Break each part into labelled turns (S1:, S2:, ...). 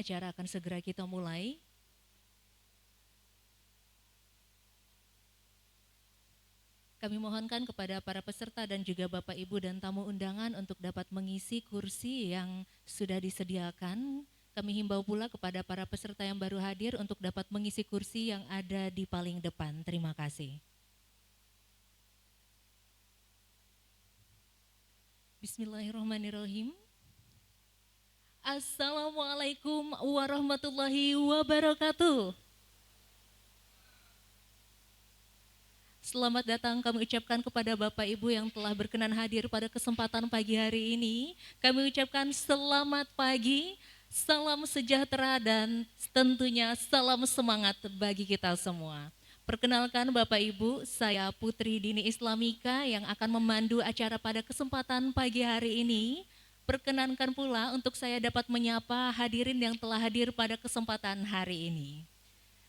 S1: acara akan segera kita mulai. Kami mohonkan kepada para peserta dan juga Bapak Ibu dan tamu undangan untuk dapat mengisi kursi yang sudah disediakan. Kami himbau pula kepada para peserta yang baru hadir untuk dapat mengisi kursi yang ada di paling depan. Terima kasih. Bismillahirrahmanirrahim. Assalamualaikum warahmatullahi wabarakatuh. Selamat datang kami ucapkan kepada Bapak Ibu yang telah berkenan hadir pada kesempatan pagi hari ini. Kami ucapkan selamat pagi, salam sejahtera dan tentunya salam semangat bagi kita semua. Perkenalkan Bapak Ibu, saya Putri Dini Islamika yang akan memandu acara pada kesempatan pagi hari ini. Perkenankan pula untuk saya dapat menyapa hadirin yang telah hadir pada kesempatan hari ini.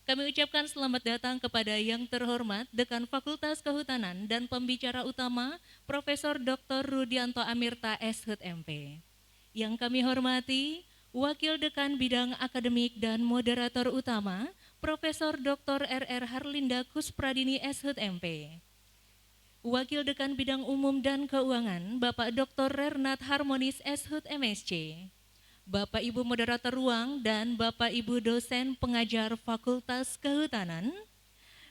S1: Kami ucapkan selamat datang kepada yang terhormat Dekan Fakultas Kehutanan dan pembicara utama Profesor Dr. Rudianto Amirta SHUT MP. Yang kami hormati Wakil Dekan Bidang Akademik dan Moderator Utama Profesor Dr. RR Harlinda Kuspradini SHUT MP. Wakil Dekan Bidang Umum dan Keuangan Bapak Dr. Rernat Harmonis SHUT MSC. Bapak Ibu Moderator Ruang dan Bapak Ibu Dosen Pengajar Fakultas Kehutanan,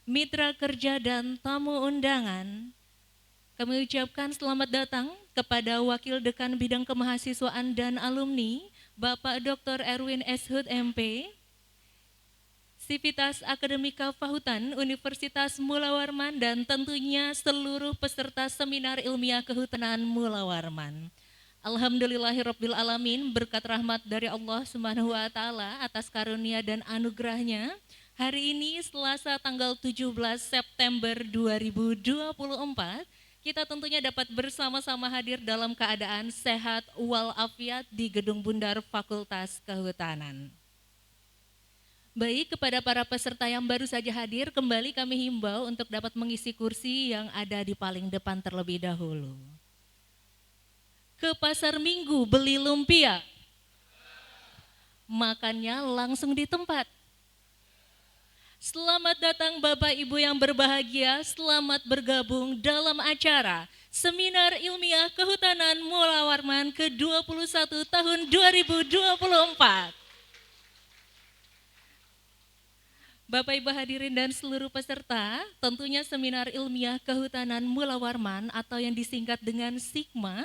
S1: mitra kerja dan tamu undangan, kami ucapkan selamat datang kepada Wakil Dekan Bidang Kemahasiswaan dan Alumni, Bapak Dr. Erwin SHUT MP, Sivitas Akademika Fahutan Universitas Mula Warman dan tentunya seluruh peserta Seminar Ilmiah Kehutanan Mula Warman. Alhamdulillahirabbil alamin, berkat rahmat dari Allah Subhanahu wa taala atas karunia dan anugerahnya, hari ini Selasa tanggal 17 September 2024, kita tentunya dapat bersama-sama hadir dalam keadaan sehat walafiat di Gedung Bundar Fakultas Kehutanan. Baik, kepada para peserta yang baru saja hadir, kembali kami himbau untuk dapat mengisi kursi yang ada di paling depan terlebih dahulu. Ke pasar minggu beli lumpia, makannya langsung di tempat. Selamat datang Bapak Ibu yang berbahagia, selamat bergabung dalam acara Seminar Ilmiah Kehutanan Mula Warman ke-21 tahun 2024. Bapak Ibu hadirin dan seluruh peserta, tentunya Seminar Ilmiah Kehutanan Mula Warman atau yang disingkat dengan SIKMA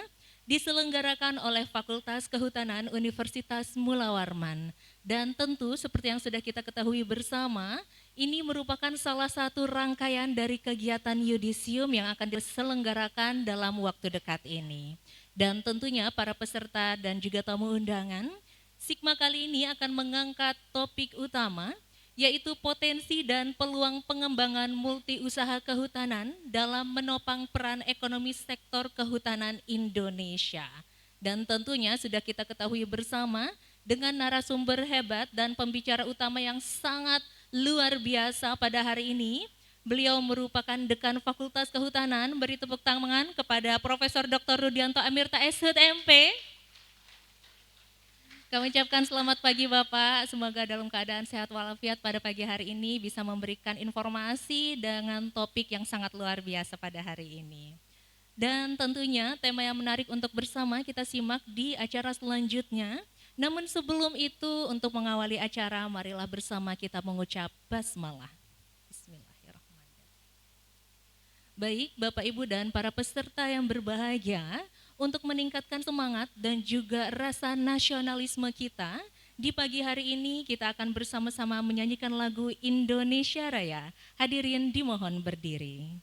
S1: diselenggarakan oleh Fakultas Kehutanan Universitas Mula Warman. Dan tentu seperti yang sudah kita ketahui bersama, ini merupakan salah satu rangkaian dari kegiatan yudisium yang akan diselenggarakan dalam waktu dekat ini. Dan tentunya para peserta dan juga tamu undangan, SIKMA kali ini akan mengangkat topik utama, yaitu potensi dan peluang pengembangan multi-usaha kehutanan dalam menopang peran ekonomi sektor kehutanan Indonesia. Dan tentunya sudah kita ketahui bersama dengan narasumber hebat dan pembicara utama yang sangat luar biasa pada hari ini. Beliau merupakan Dekan Fakultas Kehutanan. Beri tepuk tangan kepada Profesor Dr. Rudianto Amirta SHUT MP. Kami ucapkan selamat pagi Bapak, semoga dalam keadaan sehat walafiat pada pagi hari ini bisa memberikan informasi dengan topik yang sangat luar biasa pada hari ini. Dan tentunya tema yang menarik untuk bersama kita simak di acara selanjutnya. Namun sebelum itu untuk mengawali acara, marilah bersama kita mengucap basmalah. Bismillahirrahmanirrahim. Baik Bapak Ibu dan para peserta yang berbahagia, untuk meningkatkan semangat dan juga rasa nasionalisme kita, di pagi hari ini kita akan bersama-sama menyanyikan lagu Indonesia Raya. Hadirin dimohon berdiri.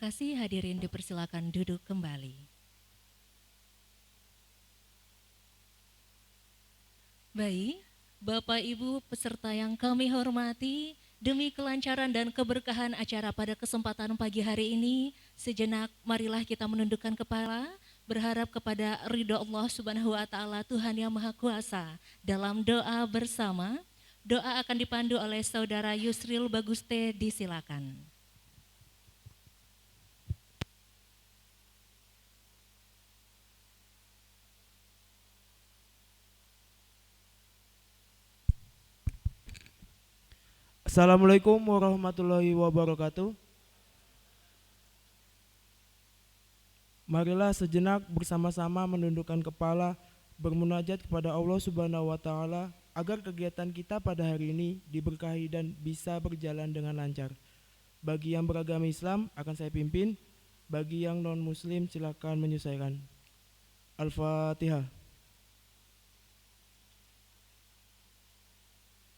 S1: kasih, hadirin dipersilakan duduk kembali. Baik, Bapak Ibu peserta yang kami hormati, demi kelancaran dan keberkahan acara pada kesempatan pagi hari ini, sejenak marilah kita menundukkan kepala, berharap kepada ridho Allah Subhanahu wa taala Tuhan yang Maha Kuasa. Dalam doa bersama, doa akan dipandu oleh Saudara Yusril Baguste, disilakan.
S2: Assalamualaikum warahmatullahi wabarakatuh. Marilah sejenak bersama-sama menundukkan kepala, bermunajat kepada Allah Subhanahu wa taala agar kegiatan kita pada hari ini diberkahi dan bisa berjalan dengan lancar. Bagi yang beragama Islam akan saya pimpin, bagi yang non-muslim silakan menyesuaikan. Al-Fatihah.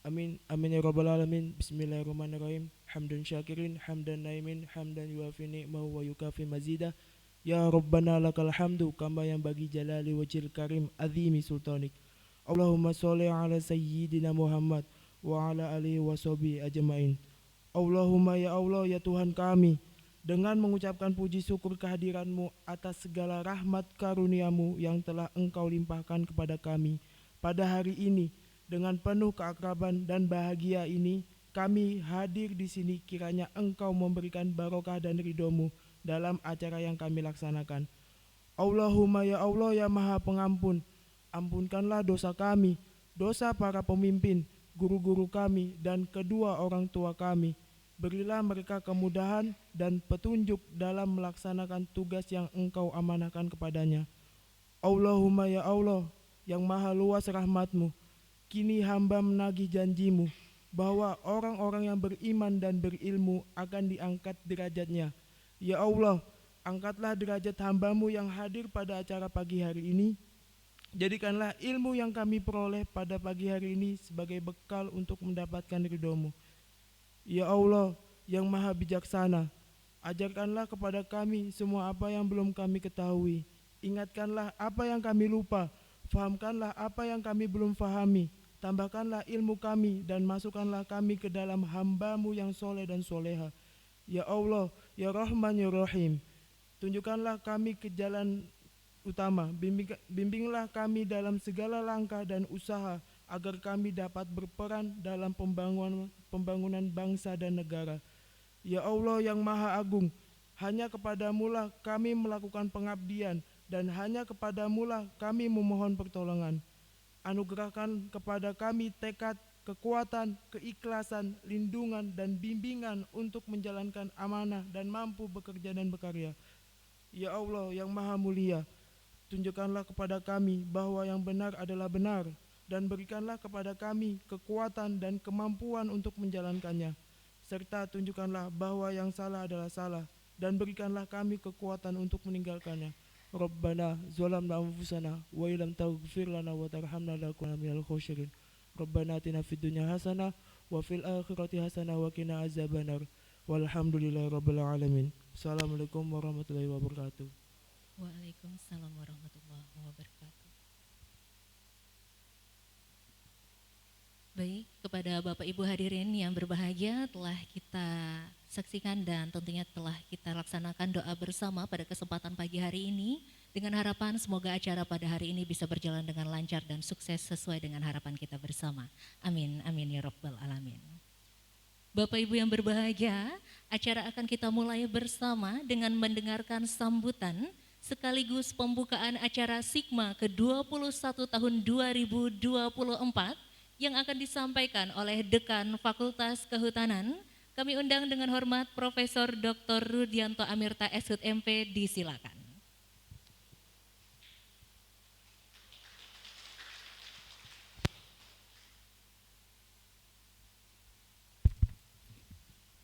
S2: Amin amin ya rabbal alamin. Bismillahirrahmanirrahim. Hamdan syakirin, hamdan naimin, hamdan yuafi ni'mahu wa yukafi mazidah. Ya Rabbana lakal hamdu kama yang bagi jalali wajhil karim azimi sultanik. Allahumma sholli ala sayyidina Muhammad wa ala alihi wa sahbihi ajmain. Allahumma ya Allah ya Tuhan kami, dengan mengucapkan puji syukur kehadiran-Mu atas segala rahmat karunia-Mu yang telah Engkau limpahkan kepada kami pada hari ini, dengan penuh keakraban dan bahagia ini, kami hadir di sini, kiranya Engkau memberikan barokah dan ridho-Mu dalam acara yang kami laksanakan. Allahumma ya Allah ya Maha Pengampun, ampunkanlah dosa kami, dosa para pemimpin, guru-guru kami, dan kedua orang tua kami. Berilah mereka kemudahan dan petunjuk dalam melaksanakan tugas yang Engkau amanahkan kepadanya. Allahumma ya Allah yang Maha luas rahmat-Mu, kini hamba menagih janji-Mu bahwa orang-orang yang beriman dan berilmu akan diangkat derajatnya. Ya Allah, angkatlah derajat hamba-Mu yang hadir pada acara pagi hari ini. Jadikanlah ilmu yang kami peroleh pada pagi hari ini sebagai bekal untuk mendapatkan ridho-Mu. Ya Allah yang Maha bijaksana, ajarkanlah kepada kami semua apa yang belum kami ketahui. Ingatkanlah apa yang kami lupa, fahamkanlah apa yang kami belum fahami. Tambahkanlah ilmu kami dan masukkanlah kami ke dalam hamba-Mu yang soleh dan soleha. Ya Allah, ya Rahman, ya Rahim, tunjukkanlah kami ke jalan utama, bimbinglah kami dalam segala langkah dan usaha agar kami dapat berperan dalam pembangunan bangsa dan negara. Ya Allah yang Maha Agung, hanya kepadamu lah kami melakukan pengabdian dan hanya kepadamu lah kami memohon pertolongan. Anugerahkan kepada kami tekad, kekuatan, keikhlasan, lindungan, dan bimbingan untuk menjalankan amanah dan mampu bekerja dan berkarya. Ya Allah yang Maha Mulia, tunjukkanlah kepada kami bahwa yang benar adalah benar, dan berikanlah kepada kami kekuatan dan kemampuan untuk menjalankannya, serta tunjukkanlah bahwa yang salah adalah salah, dan berikanlah kami kekuatan untuk meninggalkannya. Rabbana zalamna anfusana wa illam taghfir lana wa tarhamna lanakunanna minal khosirin. Rabbana atina fid dunya hasanah wa fil akhirati hasanah wa qina azabannar. Walhamdulillahi rabbil alamin. Assalamualaikum warahmatullahi wabarakatuh.
S1: Waalaikumsalam warahmatullahi wabarakatuh. Baik, kepada Bapak Ibu hadirin yang berbahagia, telah kita saksikan dan tentunya telah kita laksanakan doa bersama pada kesempatan pagi hari ini, dengan harapan semoga acara pada hari ini bisa berjalan dengan lancar dan sukses sesuai dengan harapan kita bersama. Amin, amin ya rabbal alamin. Bapak Ibu yang berbahagia, acara akan kita mulai bersama dengan mendengarkan sambutan sekaligus pembukaan acara Sigma ke-21 tahun 2024 yang akan disampaikan oleh Dekan Fakultas Kehutanan. Kami undang dengan hormat Profesor Dr. Rudianto Amirta SHUT MP, disilakan.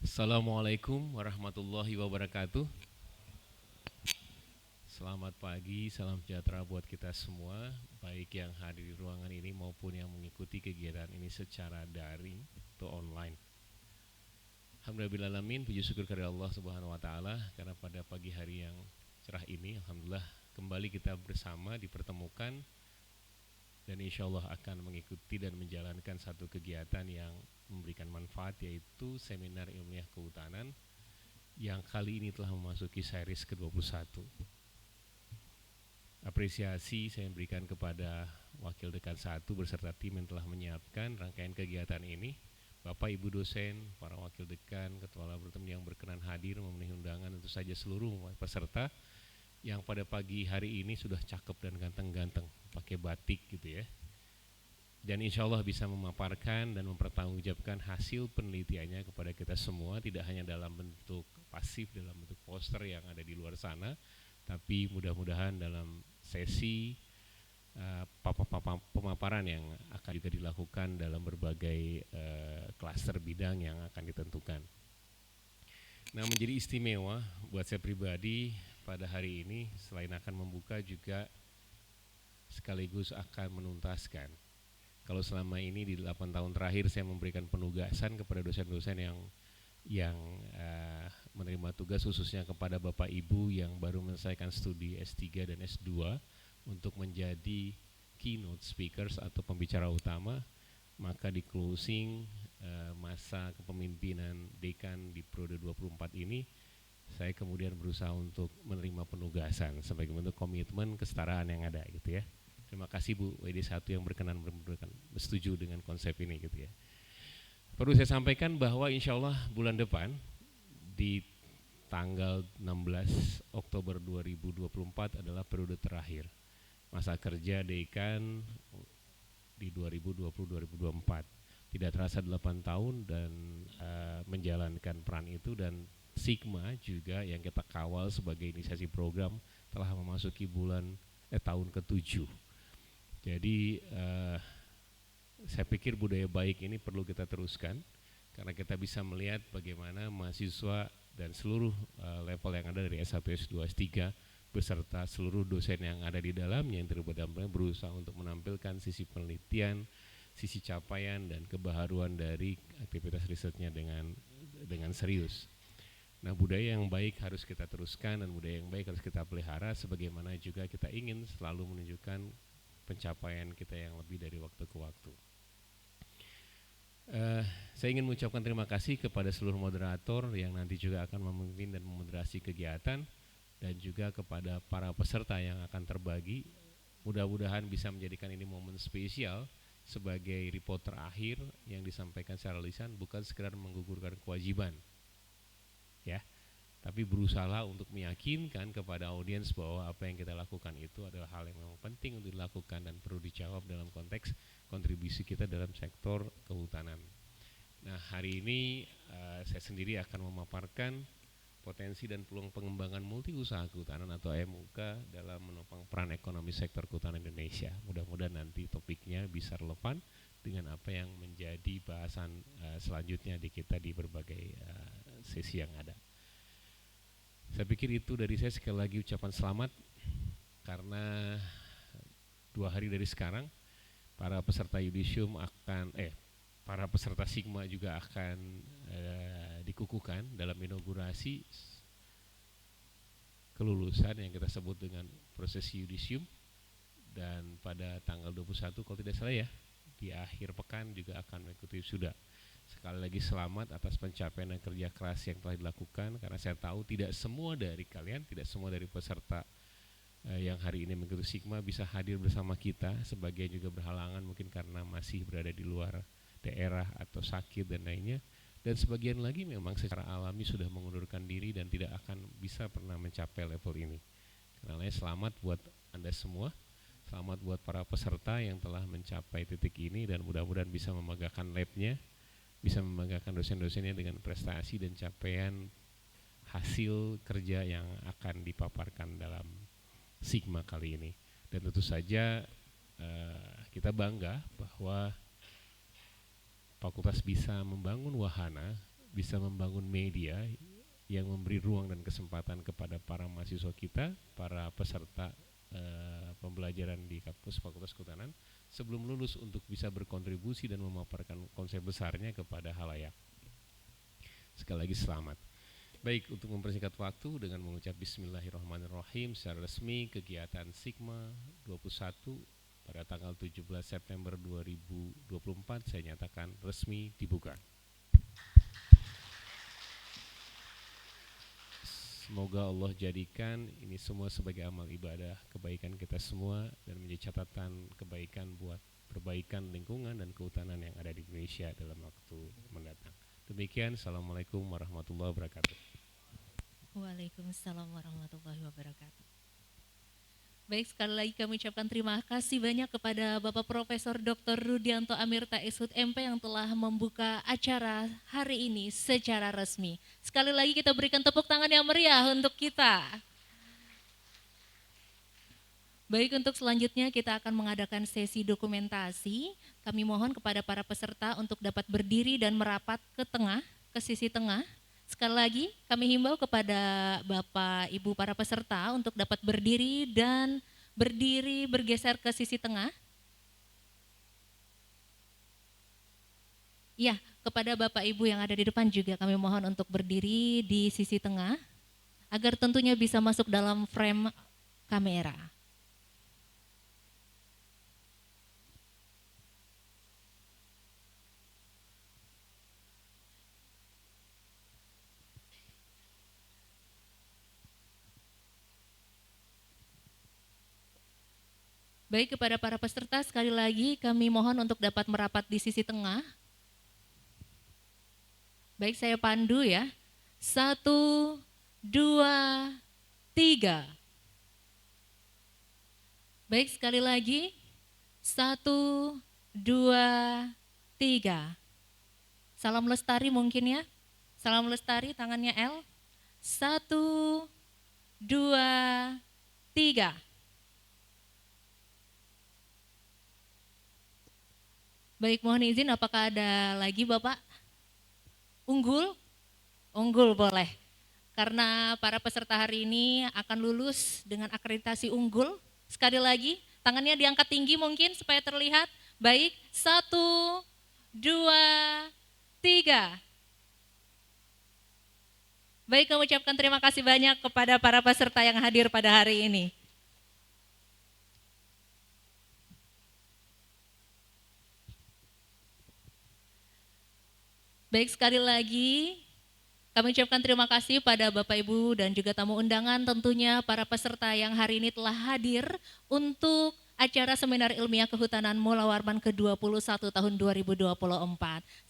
S3: Assalamualaikum warahmatullahi wabarakatuh. Selamat pagi, salam sejahtera buat kita semua, baik yang hadir di ruangan ini maupun yang mengikuti kegiatan ini secara daring atau online. Alhamdulillahirrahmanirrahim, puji syukur kepada Allah Subhanahu wa taala karena pada pagi hari yang cerah ini alhamdulillah kembali kita bersama dipertemukan dan insya Allah akan mengikuti dan menjalankan satu kegiatan yang memberikan manfaat, yaitu seminar ilmiah kehutanan yang kali ini telah memasuki series ke-21. Apresiasi saya berikan kepada Wakil Dekan 1 beserta tim yang telah menyiapkan rangkaian kegiatan ini, Bapak Ibu dosen, para wakil dekan, ketua laboratorium yang berkenan hadir memenuhi undangan, tentu saja seluruh peserta yang pada pagi hari ini sudah cakep dan ganteng-ganteng pakai batik gitu ya. Dan insya Allah bisa memaparkan dan mempertanggungjawabkan hasil penelitiannya kepada kita semua, tidak hanya dalam bentuk pasif, dalam bentuk poster yang ada di luar sana, tapi mudah-mudahan dalam sesi pemaparan yang akan juga dilakukan dalam berbagai klaster bidang yang akan ditentukan. Nah, menjadi istimewa buat saya pribadi pada hari ini, selain akan membuka juga sekaligus akan menuntaskan. Kalau selama ini di 8 tahun terakhir saya memberikan penugasan kepada dosen-dosen yang menerima tugas, khususnya kepada Bapak Ibu yang baru menyelesaikan studi S3 dan S2 untuk menjadi keynote speakers atau pembicara utama, maka di closing masa kepemimpinan dekan di periode 24 ini saya kemudian berusaha untuk menerima penugasan sebagai bentuk komitmen kesetaraan yang ada gitu ya. Terima kasih Bu WD1 yang berkenan setuju dengan konsep ini gitu ya. Perlu saya sampaikan bahwa insya Allah bulan depan di tanggal 16 Oktober 2024 adalah periode terakhir masa kerja dekan di 2020-2024. Tidak terasa 8 tahun dan menjalankan peran itu, dan Sigma juga yang kita kawal sebagai inisiasi program telah memasuki tahun ke-7. Jadi saya pikir budaya baik ini perlu kita teruskan karena kita bisa melihat bagaimana mahasiswa dan seluruh level yang ada dari S1, S2, S3 beserta seluruh dosen yang ada di dalamnya yang terlibat dalamnya berusaha untuk menampilkan sisi penelitian, sisi capaian dan kebaharuan dari aktivitas risetnya dengan serius. Nah, budaya yang baik harus kita teruskan dan budaya yang baik harus kita pelihara, sebagaimana juga kita ingin selalu menunjukkan pencapaian kita yang lebih dari waktu ke waktu. Saya ingin mengucapkan terima kasih kepada seluruh moderator yang nanti juga akan memimpin dan memoderasi kegiatan, dan juga kepada para peserta yang akan terbagi. Mudah-mudahan bisa menjadikan ini momen spesial sebagai report terakhir yang disampaikan secara lisan, bukan sekedar menggugurkan kewajiban ya, tapi berusaha untuk meyakinkan kepada audiens bahwa apa yang kita lakukan itu adalah hal yang memang penting untuk dilakukan dan perlu dijawab dalam konteks kontribusi kita dalam sektor kehutanan. Nah, hari ini saya sendiri akan memaparkan potensi dan peluang pengembangan multi usaha kehutanan atau MUK dalam menopang peran ekonomi sektor kehutanan Indonesia. Mudah-mudahan nanti topiknya bisa relevan dengan apa yang menjadi bahasan selanjutnya di kita di berbagai sesi yang ada. Saya pikir itu dari saya. Sekali lagi ucapan selamat karena 2 hari dari sekarang para peserta yudisium para peserta Sigma juga akan dikukuhkan dalam inaugurasi kelulusan yang kita sebut dengan prosesi yudisium, dan pada tanggal 21 kalau tidak salah ya, di akhir pekan juga akan mengikuti wisuda. Sekali lagi selamat atas pencapaian dan kerja keras yang telah dilakukan, karena saya tahu tidak semua dari kalian, tidak semua dari peserta yang hari ini mengikuti Sigma bisa hadir bersama kita, sebagian juga berhalangan mungkin karena masih berada di luar daerah atau sakit dan lainnya, dan sebagian lagi memang secara alami sudah mengundurkan diri dan tidak akan bisa pernah mencapai level ini. Karena selamat buat Anda semua, selamat buat para peserta yang telah mencapai titik ini, dan mudah-mudahan bisa membanggakan labnya, bisa membanggakan dosen-dosennya dengan prestasi dan capaian hasil kerja yang akan dipaparkan dalam Sigma kali ini. Dan tentu saja kita bangga bahwa fakultas bisa membangun wahana, bisa membangun media yang memberi ruang dan kesempatan kepada para mahasiswa kita, para peserta pembelajaran di kampus Fakultas Kehutanan sebelum lulus untuk bisa berkontribusi dan memaparkan konsep besarnya kepada halayak. Sekali lagi selamat. Baik, untuk mempersingkat waktu dengan mengucap Bismillahirrahmanirrahim, secara resmi kegiatan Sigma 21 pada tanggal 17 September 2024 saya nyatakan resmi dibuka. Semoga Allah jadikan ini semua sebagai amal ibadah kebaikan kita semua dan menjadi catatan kebaikan buat perbaikan lingkungan dan kehutanan yang ada di Indonesia dalam waktu mendatang. Demikian, Assalamualaikum warahmatullahi wabarakatuh.
S1: Waalaikumsalam warahmatullahi wabarakatuh. Baik, sekali lagi kami ucapkan terima kasih banyak kepada Bapak Profesor Dr. Rudianto Amirta SHUT MP yang telah membuka acara hari ini secara resmi. Sekali lagi kita berikan tepuk tangan yang meriah untuk kita. Baik, untuk selanjutnya kita akan mengadakan sesi dokumentasi. Kami mohon kepada para peserta untuk dapat berdiri dan merapat ke tengah, ke sisi tengah. Sekali lagi kami himbau kepada Bapak Ibu para peserta untuk dapat berdiri dan bergeser ke sisi tengah. Ya, kepada Bapak Ibu yang ada di depan juga kami mohon untuk berdiri di sisi tengah agar tentunya bisa masuk dalam frame kamera. Baik, kepada para peserta sekali lagi kami mohon untuk dapat merapat di sisi tengah. Baik, saya pandu ya. 1, 2, 3. Baik, sekali lagi. 1, 2, 3. Salam lestari mungkin ya. Salam lestari, tangannya L. 1, 2, 3. Baik, mohon izin apakah ada lagi Bapak? Unggul? Unggul boleh. Karena para peserta hari ini akan lulus dengan akreditasi unggul. Sekali lagi, tangannya diangkat tinggi mungkin supaya terlihat. Baik, 1, 2, 3. Baik, kami ucapkan terima kasih banyak kepada para peserta yang hadir pada hari ini. Baik, sekali lagi kami ucapkan terima kasih pada Bapak Ibu dan juga tamu undangan, tentunya para peserta yang hari ini telah hadir untuk acara seminar ilmiah kehutanan Mula Warman ke-21 tahun 2024.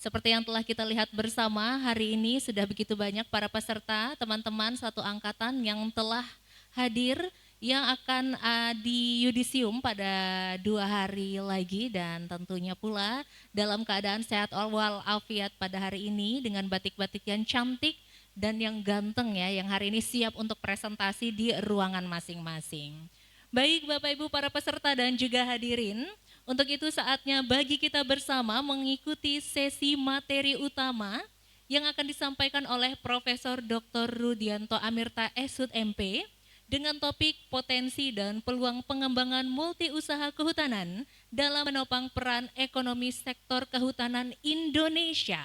S1: Seperti yang telah kita lihat bersama, hari ini sudah begitu banyak para peserta, teman-teman satu angkatan yang telah hadir, yang akan di yudisium pada 2 hari lagi, dan tentunya pula dalam keadaan sehat walafiat pada hari ini dengan batik-batik yang cantik dan yang ganteng ya, yang hari ini siap untuk presentasi di ruangan masing-masing. Baik Bapak Ibu para peserta dan juga hadirin, untuk itu saatnya bagi kita bersama mengikuti sesi materi utama yang akan disampaikan oleh Profesor Dr. Rudianto Amirta SHUT MP dengan topik potensi dan peluang pengembangan multi usaha kehutanan dalam menopang peran ekonomi sektor kehutanan Indonesia.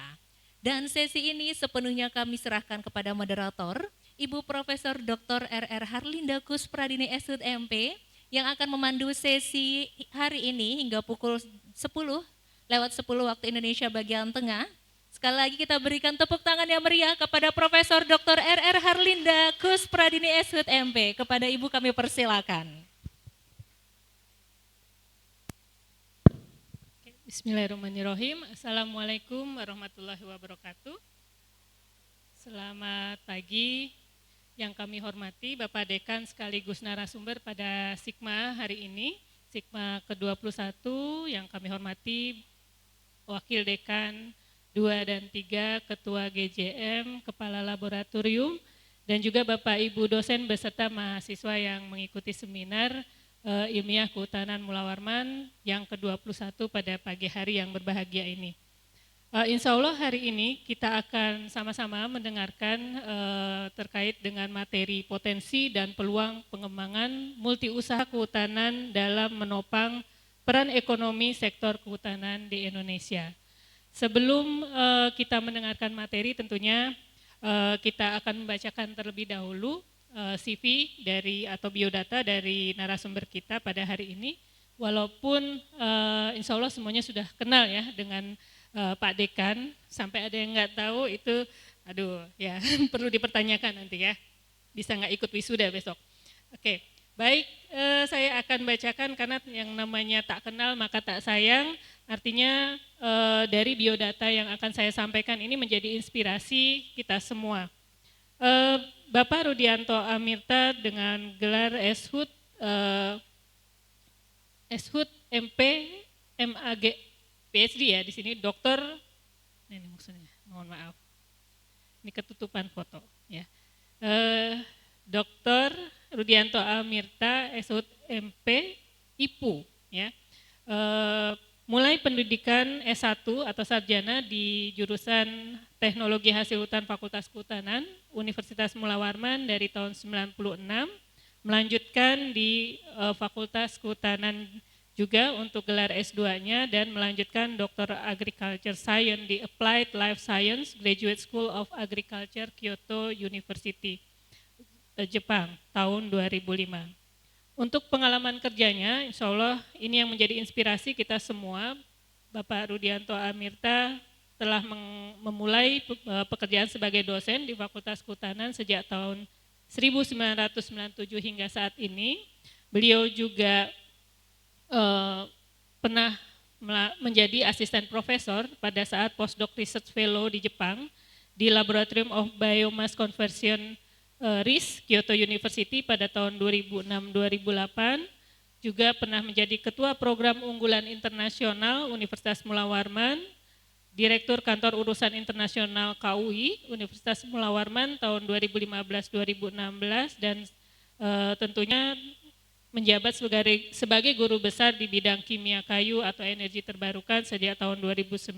S1: Dan sesi ini sepenuhnya kami serahkan kepada moderator, Ibu Profesor Dr. RR Harlinda Kuspradini SHUT MP yang akan memandu sesi hari ini hingga pukul 10:10 waktu Indonesia bagian tengah. Sekali lagi kita berikan tepuk tangan yang meriah kepada Profesor Dr. RR Harlinda Kuspradini SHUT MP. Kepada Ibu kami persilakan.
S4: Bismillahirrahmanirrahim. Assalamualaikum warahmatullahi wabarakatuh. Selamat pagi yang kami hormati Bapak Dekan sekaligus narasumber pada Sigma hari ini, Sigma ke-21 yang kami hormati Wakil Dekan 2 dan 3, Ketua GJM, Kepala Laboratorium, dan juga Bapak Ibu dosen beserta mahasiswa yang mengikuti seminar ilmiah kehutanan Mula Warman yang ke-21 pada pagi hari yang berbahagia ini. Insya Allah hari ini kita akan sama-sama mendengarkan terkait dengan materi potensi dan peluang pengembangan multi usaha kehutanan dalam menopang peran ekonomi sektor kehutanan di Indonesia. Sebelum kita mendengarkan materi, tentunya kita akan membacakan terlebih dahulu CV dari atau biodata dari narasumber kita pada hari ini. Walaupun insya Allah semuanya sudah kenal ya dengan Pak Dekan, sampai ada yang nggak tahu itu, aduh ya perlu dipertanyakan nanti ya, bisa nggak ikut wisuda besok. Oke, baik, saya akan bacakan karena yang namanya tak kenal maka tak sayang, artinya dari biodata yang akan saya sampaikan ini menjadi inspirasi kita semua. Bapak Rudianto Amirta dengan gelar Eshud MP MAG PhD ya di sini dokter, ini maksudnya mohon maaf ini ketutupan foto ya, Dokter Rudianto Amirta Eshud MP IPU ya, mulai pendidikan S1 atau sarjana di jurusan Teknologi Hasil Hutan Fakultas Kehutanan Universitas Mula Warman dari tahun 96, melanjutkan di Fakultas Kehutanan juga untuk gelar S2-nya dan melanjutkan Dr. Agriculture Science di Applied Life Science Graduate School of Agriculture Kyoto University, Jepang tahun 2005. Untuk pengalaman kerjanya, insya Allah ini yang menjadi inspirasi kita semua. Bapak Rudianto Amirta telah memulai pekerjaan sebagai dosen di Fakultas Kehutanan sejak tahun 1997 hingga saat ini. Beliau juga pernah menjadi asisten profesor pada saat postdoc research fellow di Jepang di Laboratorium of Biomass Conversion RIS Kyoto University pada tahun 2006-2008, juga pernah menjadi ketua program unggulan internasional Universitas Mula Warman, Direktur Kantor Urusan Internasional KUI Universitas Mula Warman tahun 2015-2016 dan tentunya menjabat sebagai guru besar di bidang kimia kayu atau energi terbarukan sejak tahun 2019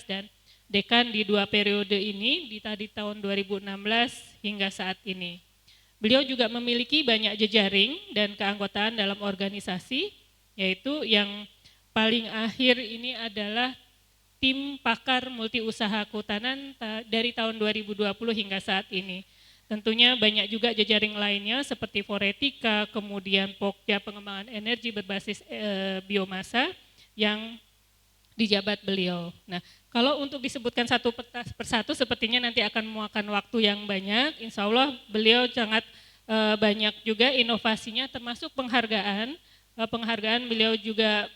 S4: dan dekan di 2 periode ini di tahun 2016 hingga saat ini. Beliau juga memiliki banyak jejaring dan keanggotaan dalam organisasi, yaitu yang paling akhir ini adalah tim pakar multiusaha kehutanan dari tahun 2020 hingga saat ini. Tentunya banyak juga jejaring lainnya seperti Foretika, kemudian Pokja pengembangan energi berbasis biomasa yang dijabat beliau. Nah, kalau untuk disebutkan satu persatu sepertinya nanti akan memakan waktu yang banyak. Insya Allah beliau sangat banyak juga inovasinya termasuk penghargaan. Penghargaan beliau juga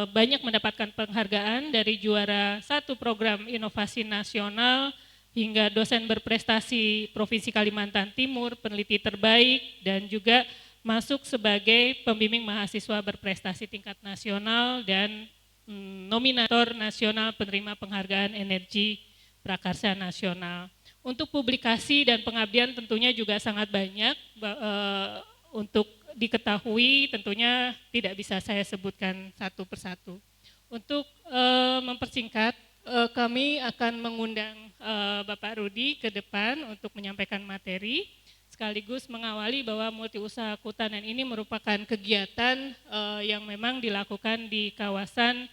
S4: banyak mendapatkan penghargaan dari juara 1 program inovasi nasional hingga dosen berprestasi Provinsi Kalimantan Timur, peneliti terbaik, dan juga masuk sebagai pembimbing mahasiswa berprestasi tingkat nasional dan nominator nasional penerima penghargaan energi prakarsa nasional. Untuk publikasi dan pengabdian tentunya juga sangat banyak, untuk diketahui tentunya tidak bisa saya sebutkan satu persatu. Untuk mempersingkat, kami akan mengundang Bapak Rudi ke depan untuk menyampaikan materi, sekaligus mengawali bahwa multiusaha kehutanan ini merupakan kegiatan yang memang dilakukan di kawasan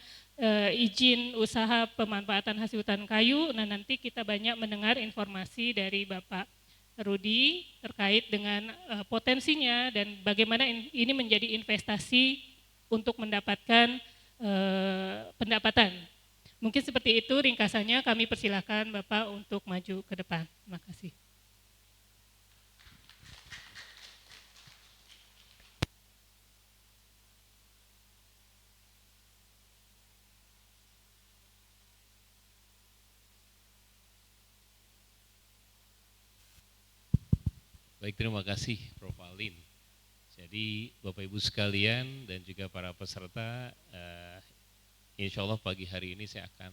S4: izin usaha pemanfaatan hasil hutan kayu. Nah, nanti kita banyak mendengar informasi dari Bapak Rudi terkait dengan potensinya dan bagaimana ini menjadi investasi untuk mendapatkan pendapatan. Mungkin seperti itu ringkasannya, kami persilakan Bapak untuk maju ke depan. Terima kasih.
S3: Baik, terima kasih Prof. Alin. Jadi Bapak Ibu sekalian dan juga para peserta, insya Allah pagi hari ini saya akan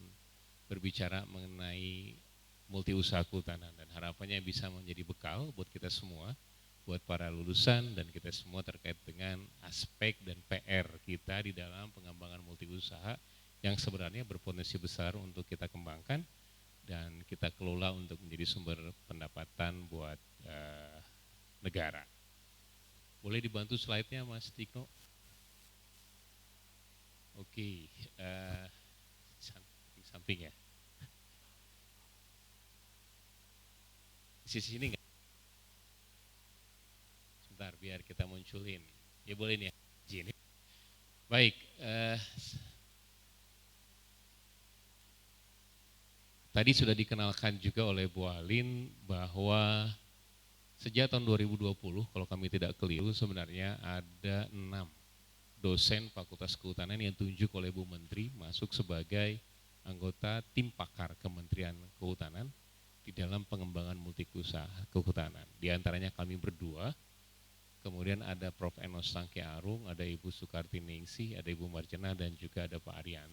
S3: berbicara mengenai multiusaha kehutanan dan harapannya bisa menjadi bekal buat kita semua, buat para lulusan dan kita semua terkait dengan aspek dan PR kita di dalam pengembangan multiusaha yang sebenarnya berpotensi besar untuk kita kembangkan dan kita kelola untuk menjadi sumber pendapatan buat negara. Boleh dibantu slide-nya Mas Tiko? Oke, samping ya. Di sisi sini nggak? Sebentar, biar kita munculin. Ya boleh nih ya, izin. Baik, tadi sudah dikenalkan juga oleh Bu Alin bahwa sejak tahun 2020, kalau kami tidak keliru, sebenarnya ada 6 dosen Fakultas Kehutanan yang ditunjuk oleh Bu Menteri masuk sebagai anggota tim pakar Kementerian Kehutanan di dalam pengembangan multikusaha kehutanan. Di antaranya kami berdua, kemudian ada Prof. Enos Sangke Arung, ada Ibu Sukarti Ningsih, ada Ibu Marjana, dan juga ada Pak Aryan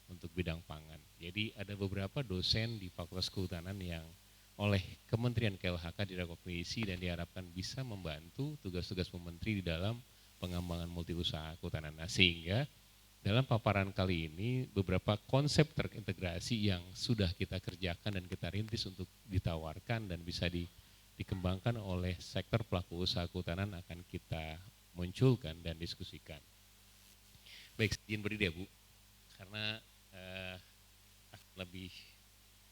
S3: untuk bidang pangan. Jadi ada beberapa dosen di Fakultas Kehutanan yang oleh Kementerian KLHK direkognisi dan diharapkan bisa membantu tugas-tugas Bu Menteri di dalam pengembangan multiusaha kehutanan. Nah, sehingga dalam paparan kali ini beberapa konsep terintegrasi yang sudah kita kerjakan dan kita rintis untuk ditawarkan dan bisa dikembangkan oleh sektor pelaku usaha kehutanan akan kita munculkan dan diskusikan. Baik, izin berdiri ya Bu, karena lebih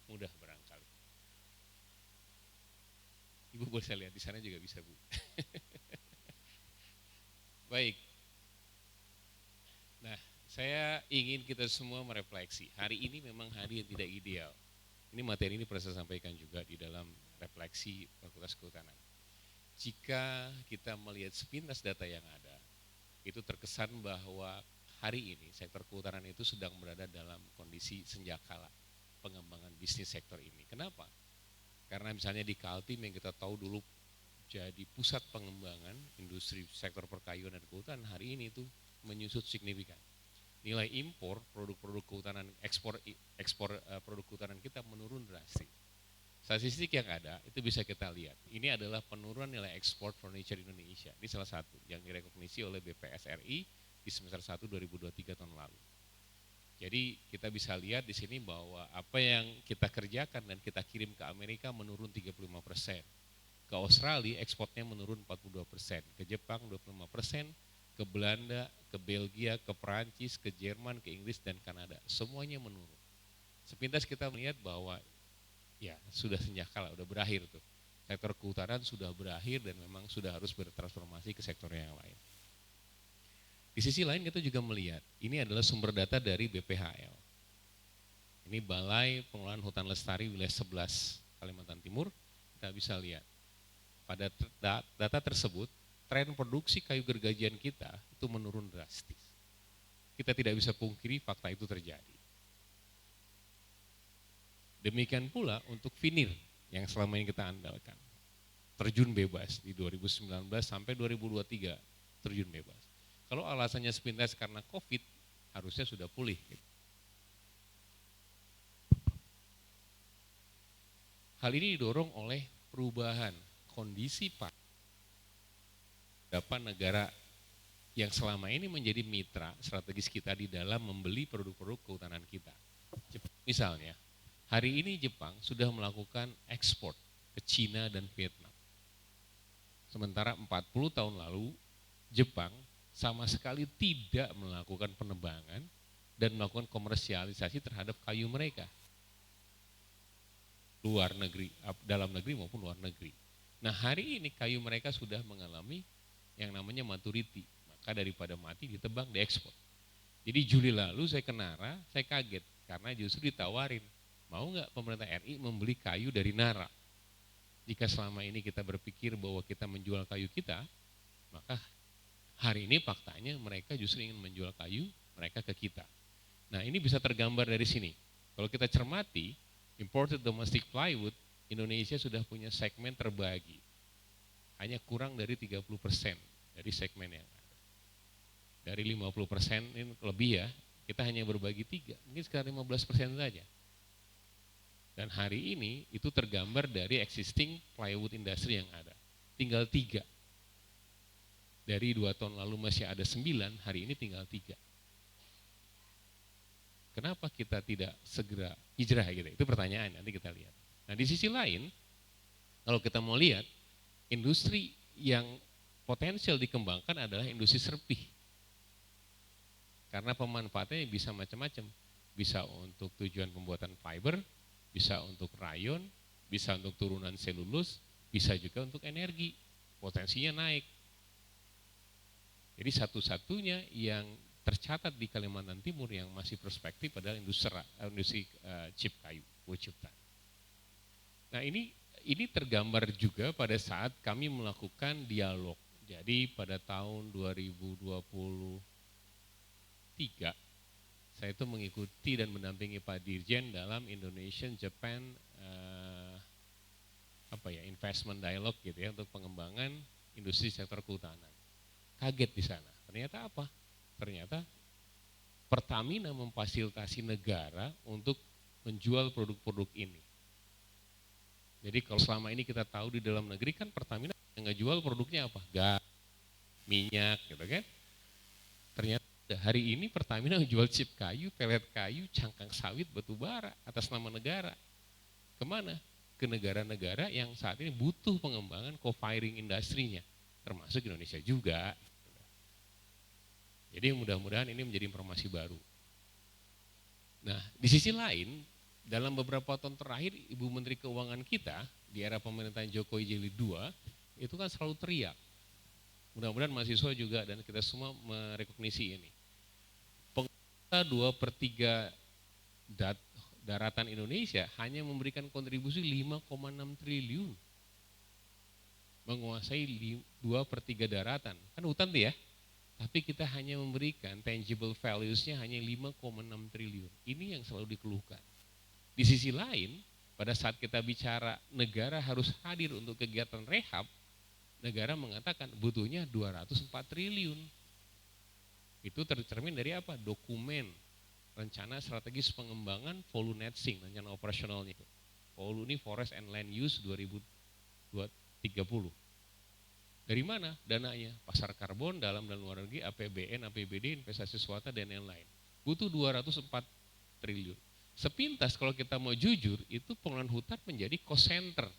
S3: mudah barangkali. Ibu boleh saya lihat di sana juga bisa Bu. Baik. Nah, saya ingin kita semua merefleksi. Hari ini memang hari yang tidak ideal. Ini materi ini pernah saya sampaikan juga di dalam refleksi Fakultas Kehutanan. Jika kita melihat sepintas data yang ada, itu terkesan bahwa hari ini sektor kehutanan itu sedang berada dalam kondisi senjakala pengembangan bisnis sektor ini. Kenapa? Karena misalnya di Kaltim yang kita tahu dulu jadi pusat pengembangan industri sektor perkayuan dan kehutanan, hari ini itu menyusut signifikan. Nilai impor produk-produk kehutanan, ekspor produk kehutanan kita menurun drastis. Statistik yang ada itu bisa kita lihat. Ini adalah penurunan nilai ekspor furniture Indonesia. Ini salah satu yang direkognisi oleh BPS RI di semester 1 2023 tahun lalu. Jadi kita bisa lihat di sini bahwa apa yang kita kerjakan dan kita kirim ke Amerika menurun 35%. Ke Australia ekspornya menurun 42%, ke Jepang 25%, ke Belanda, ke Belgia, ke Perancis, ke Jerman, ke Inggris, dan Kanada. Semuanya menurun. Sepintas kita melihat bahwa ya sudah senjakala, sudah berakhir tuh. Sektor kehutanan sudah berakhir dan memang sudah harus bertransformasi ke sektor yang lain. Di sisi lain kita juga melihat, ini adalah sumber data dari BPHL. Ini Balai Pengelolaan Hutan Lestari Wilayah 11 Kalimantan Timur, kita bisa lihat. Pada data tersebut, tren produksi kayu gergajian kita itu menurun drastis. Kita tidak bisa pungkiri fakta itu terjadi. Demikian pula untuk vinir yang selama ini kita andalkan. Terjun bebas di 2019 sampai 2023 terjun bebas. Kalau alasannya sepintas karena COVID, harusnya sudah pulih. Hal ini didorong oleh perubahan kondisi dapat negara yang selama ini menjadi mitra strategis kita di dalam membeli produk-produk kehutanan kita. Misalnya, hari ini Jepang sudah melakukan ekspor ke Cina dan Vietnam. Sementara 40 tahun lalu, Jepang sama sekali tidak melakukan penebangan dan melakukan komersialisasi terhadap kayu mereka. Luar negeri, dalam negeri maupun luar negeri. Nah, hari ini kayu mereka sudah mengalami yang namanya maturity, maka daripada mati ditebang, diekspor. Jadi Juli lalu saya ke Nara, saya kaget karena justru ditawarin, mau nggak pemerintah RI membeli kayu dari Nara? Jika selama ini kita berpikir bahwa kita menjual kayu kita, maka hari ini faktanya mereka justru ingin menjual kayu mereka ke kita. Nah, ini bisa tergambar dari sini. Kalau kita cermati, imported domestic plywood, Indonesia sudah punya segmen terbagi. Hanya kurang dari 30% dari segmen yang ada. Dari 50% ini lebih ya, kita hanya berbagi 3, mungkin sekitar 15% saja. Dan hari ini itu tergambar dari existing plywood industry yang ada. Tinggal 3. Dari 2 tahun lalu masih ada 9, hari ini tinggal 3. Kenapa kita tidak segera hijrah gitu? Itu pertanyaan, nanti kita lihat. Nah, di sisi lain, kalau kita mau lihat, industri yang potensial dikembangkan adalah industri serpih. Karena pemanfaatannya bisa macam-macam. Bisa untuk tujuan pembuatan fiber, bisa untuk rayon, bisa untuk turunan selulus, bisa juga untuk energi, potensinya naik. Jadi satu-satunya yang tercatat di Kalimantan Timur yang masih prospektif adalah industri chip kayu, wood chip tani. Nah ini tergambar juga pada saat kami melakukan dialog. Jadi pada tahun 2023 saya itu mengikuti dan mendampingi Pak Dirjen dalam Indonesian Japan investment dialogue gitu ya untuk pengembangan industri sektor kehutanan. Kaget di sana. Ternyata apa? Ternyata Pertamina memfasilitasi negara untuk menjual produk-produk ini. Jadi kalau selama ini kita tahu di dalam negeri kan Pertamina yang ngejual produknya apa? Gas, minyak gitu kan. Ternyata hari ini Pertamina menjual chip kayu, pelet kayu, cangkang sawit, batu bara atas nama negara. Kemana? Ke negara-negara yang saat ini butuh pengembangan co-firing industrinya, termasuk Indonesia juga. Jadi mudah-mudahan ini menjadi informasi baru. Nah, di sisi lain, dalam beberapa tahun terakhir, Ibu Menteri Keuangan kita di era pemerintahan Jokowi Jilid II itu kan selalu teriak. Mudah-mudahan mahasiswa juga dan kita semua merekognisi ini. Pengusaha 2/3 daratan Indonesia hanya memberikan kontribusi 5,6 triliun. Menguasai 2/3 daratan. Kan hutan tuh ya. Tapi kita hanya memberikan tangible values-nya hanya 5,6 triliun. Ini yang selalu dikeluhkan. Di sisi lain, pada saat kita bicara negara harus hadir untuk kegiatan rehab, negara mengatakan butuhnya 204 triliun. Itu tercermin dari apa? Dokumen rencana strategis pengembangan Volunetzing, rencana operasionalnya. Volu ini Forest and Land Use 2030. Dari mana dananya? Pasar karbon dalam dan luar negeri, APBN, APBD, investasi swasta dan lain-lain. Butuh 204 triliun. Sepintas kalau kita mau jujur, itu pengelolaan hutan menjadi cost center.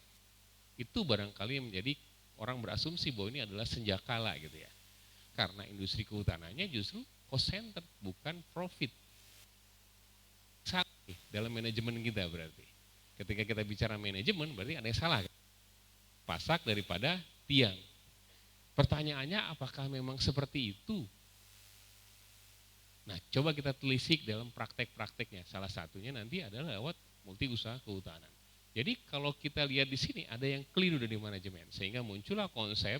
S3: Itu barangkali yang menjadi orang berasumsi bahwa ini adalah senjakala gitu ya. Karena industri kehutanannya justru cost center, bukan profit. Salah dalam manajemen kita berarti. Ketika kita bicara manajemen berarti ada yang salah. Pasak daripada tiang. Pertanyaannya apakah memang seperti itu? Nah, coba kita telisik dalam praktek-prakteknya. Salah satunya nanti adalah lewat multi usaha kehutanan. Jadi kalau kita lihat di sini ada yang keliru dari manajemen, sehingga muncullah konsep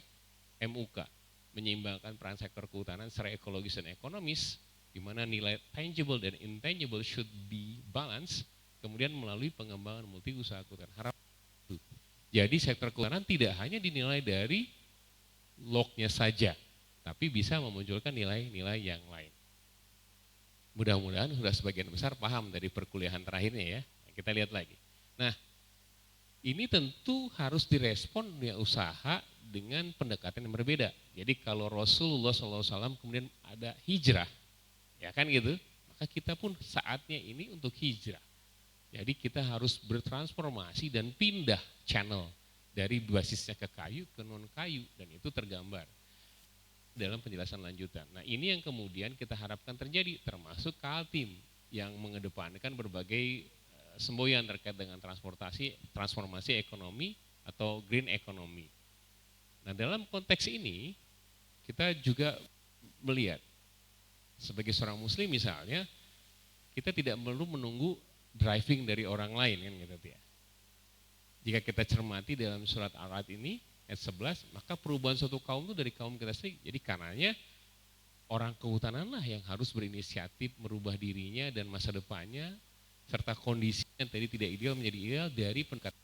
S3: MUK, menyeimbangkan peran sektor kehutanan secara ekologis dan ekonomis, di mana nilai tangible dan intangible should be balanced, kemudian melalui pengembangan multi usaha kehutanan. Harap itu. Jadi sektor kehutanan tidak hanya dinilai dari lognya saja, tapi bisa memunculkan nilai-nilai yang lain. Mudah-mudahan sudah sebagian besar paham dari perkuliahan terakhirnya ya. Kita lihat lagi. Nah, ini tentu harus direspon dunia usaha dengan pendekatan yang berbeda. Jadi kalau Rasulullah SAW kemudian ada hijrah, ya kan gitu, maka kita pun saatnya ini untuk hijrah. Jadi kita harus bertransformasi dan pindah channel dari basisnya ke kayu ke non kayu, dan itu tergambar dalam penjelasan lanjutan. Nah ini yang kemudian kita harapkan terjadi, termasuk Kaltim yang mengedepankan berbagai semboyan terkait dengan transformasi ekonomi atau green economy. Nah dalam konteks ini kita juga melihat sebagai seorang muslim misalnya, kita tidak perlu menunggu driving dari orang lain kan gitu ya. Jika kita cermati dalam surat Al-Ra'd ini ayat 11, maka perubahan suatu kaum itu dari kaum kita sendiri. Jadi karenanya orang kehutanan lah yang harus berinisiatif merubah dirinya dan masa depannya, serta kondisi yang tadi tidak ideal menjadi ideal dari pendekatan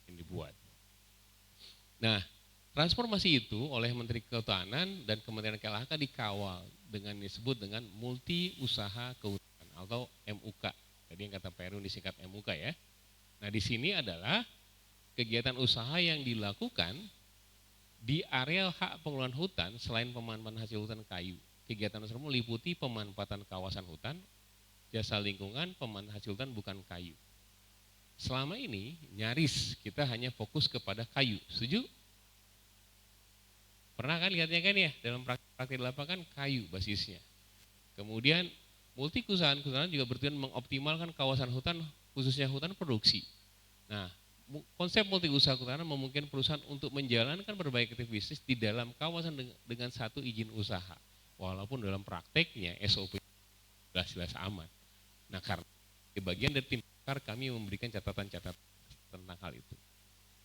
S3: yang dibuat. Nah, transformasi itu oleh Menteri Kehutanan dan Kementerian KLHK dikawal dengan disebut dengan multi usaha kehutanan atau MUK. Jadi yang kata Peru disingkat MUK ya. Nah di sini adalah kegiatan usaha yang dilakukan di areal hak pengelolaan hutan selain pemanfaatan hasil hutan kayu. Kegiatan tersebut meliputi pemanfaatan kawasan hutan, jasa lingkungan, pemanfaatan hasil hutan bukan kayu. Selama ini nyaris kita hanya fokus kepada kayu, setuju? Pernah kan lihatnya kan ya, dalam praktik lapangan kayu basisnya. Kemudian multi usaha kehutanan juga bertujuan mengoptimalkan kawasan hutan, khususnya hutan produksi. Nah, konsep multi usaha kehutanan memungkinkan perusahaan untuk menjalankan berbagai aktivitas bisnis di dalam kawasan dengan satu izin usaha. Walaupun dalam prakteknya SOP jelas-jelas aman. Nah, karena di bagian dari tim pakar kami memberikan catatan-catatan tentang hal itu.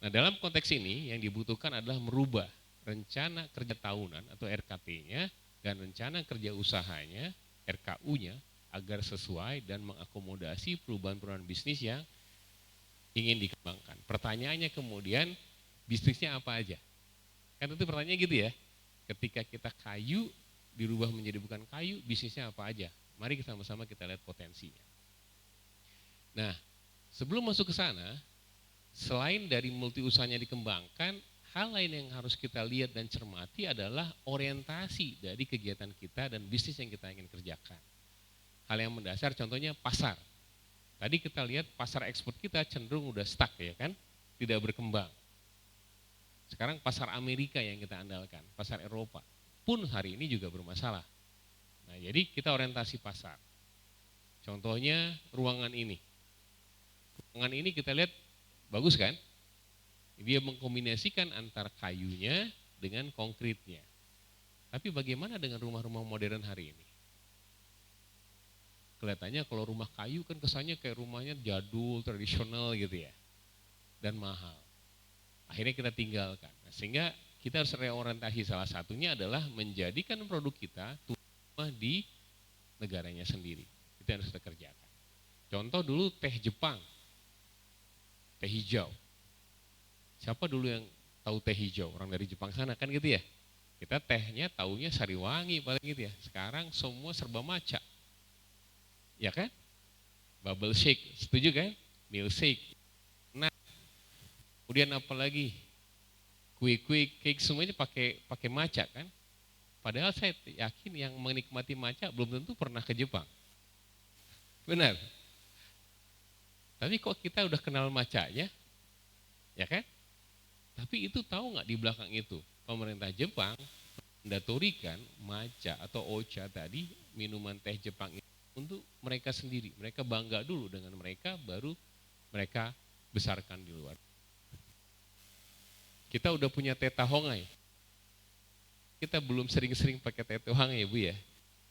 S3: Nah, dalam konteks ini yang dibutuhkan adalah merubah rencana kerja tahunan atau RKT-nya dan rencana kerja usahanya, RKU-nya, agar sesuai dan mengakomodasi perubahan-perubahan bisnis yang ingin dikembangkan. Pertanyaannya kemudian, bisnisnya apa aja? Kan itu pertanyaannya gitu ya. Ketika kita kayu dirubah menjadi bukan kayu, bisnisnya apa aja? Mari sama-sama kita lihat potensinya. Nah, sebelum masuk ke sana, selain dari multi usahanya dikembangkan, hal lain yang harus kita lihat dan cermati adalah orientasi dari kegiatan kita dan bisnis yang kita ingin kerjakan. Hal yang mendasar contohnya pasar. Tadi kita lihat pasar ekspor kita cenderung udah stuck ya kan, tidak berkembang. Sekarang pasar Amerika yang kita andalkan, pasar Eropa pun hari ini juga bermasalah. Nah, jadi kita orientasi pasar. Contohnya ruangan ini. Ruangan ini kita lihat bagus kan? Dia mengkombinasikan antara kayunya dengan konkritnya. Tapi bagaimana dengan rumah-rumah modern hari ini? Kelihatannya kalau rumah kayu kan kesannya kayak rumahnya jadul, tradisional gitu ya. Dan mahal. Akhirnya kita tinggalkan. Nah, sehingga kita harus reorientasi, salah satunya adalah menjadikan produk kita rumah di negaranya sendiri. Itu yang harus kita kerjakan. Contoh dulu teh Jepang, teh hijau. Siapa dulu yang tahu teh hijau? Orang dari Jepang sana kan gitu ya. Kita tehnya taunya Sariwangi paling gitu ya. Sekarang semua serba matcha. Ya kan? Bubble shake, setuju kan? Milkshake. Nah, kemudian apa lagi? Kue-kue, cake semuanya pakai matcha kan? Padahal saya yakin yang menikmati matcha belum tentu pernah ke Jepang. Benar. Tapi kok kita udah kenal matchanya? Ya kan? Tapi itu tahu nggak di belakang itu? Pemerintah Jepang mendatorikan matcha atau ocha tadi, minuman teh Jepang itu untuk mereka sendiri. Mereka bangga dulu dengan mereka, baru mereka besarkan di luar. Kita udah punya teh Tahongai. Kita belum sering-sering pakai teh Tahongai ya Bu ya.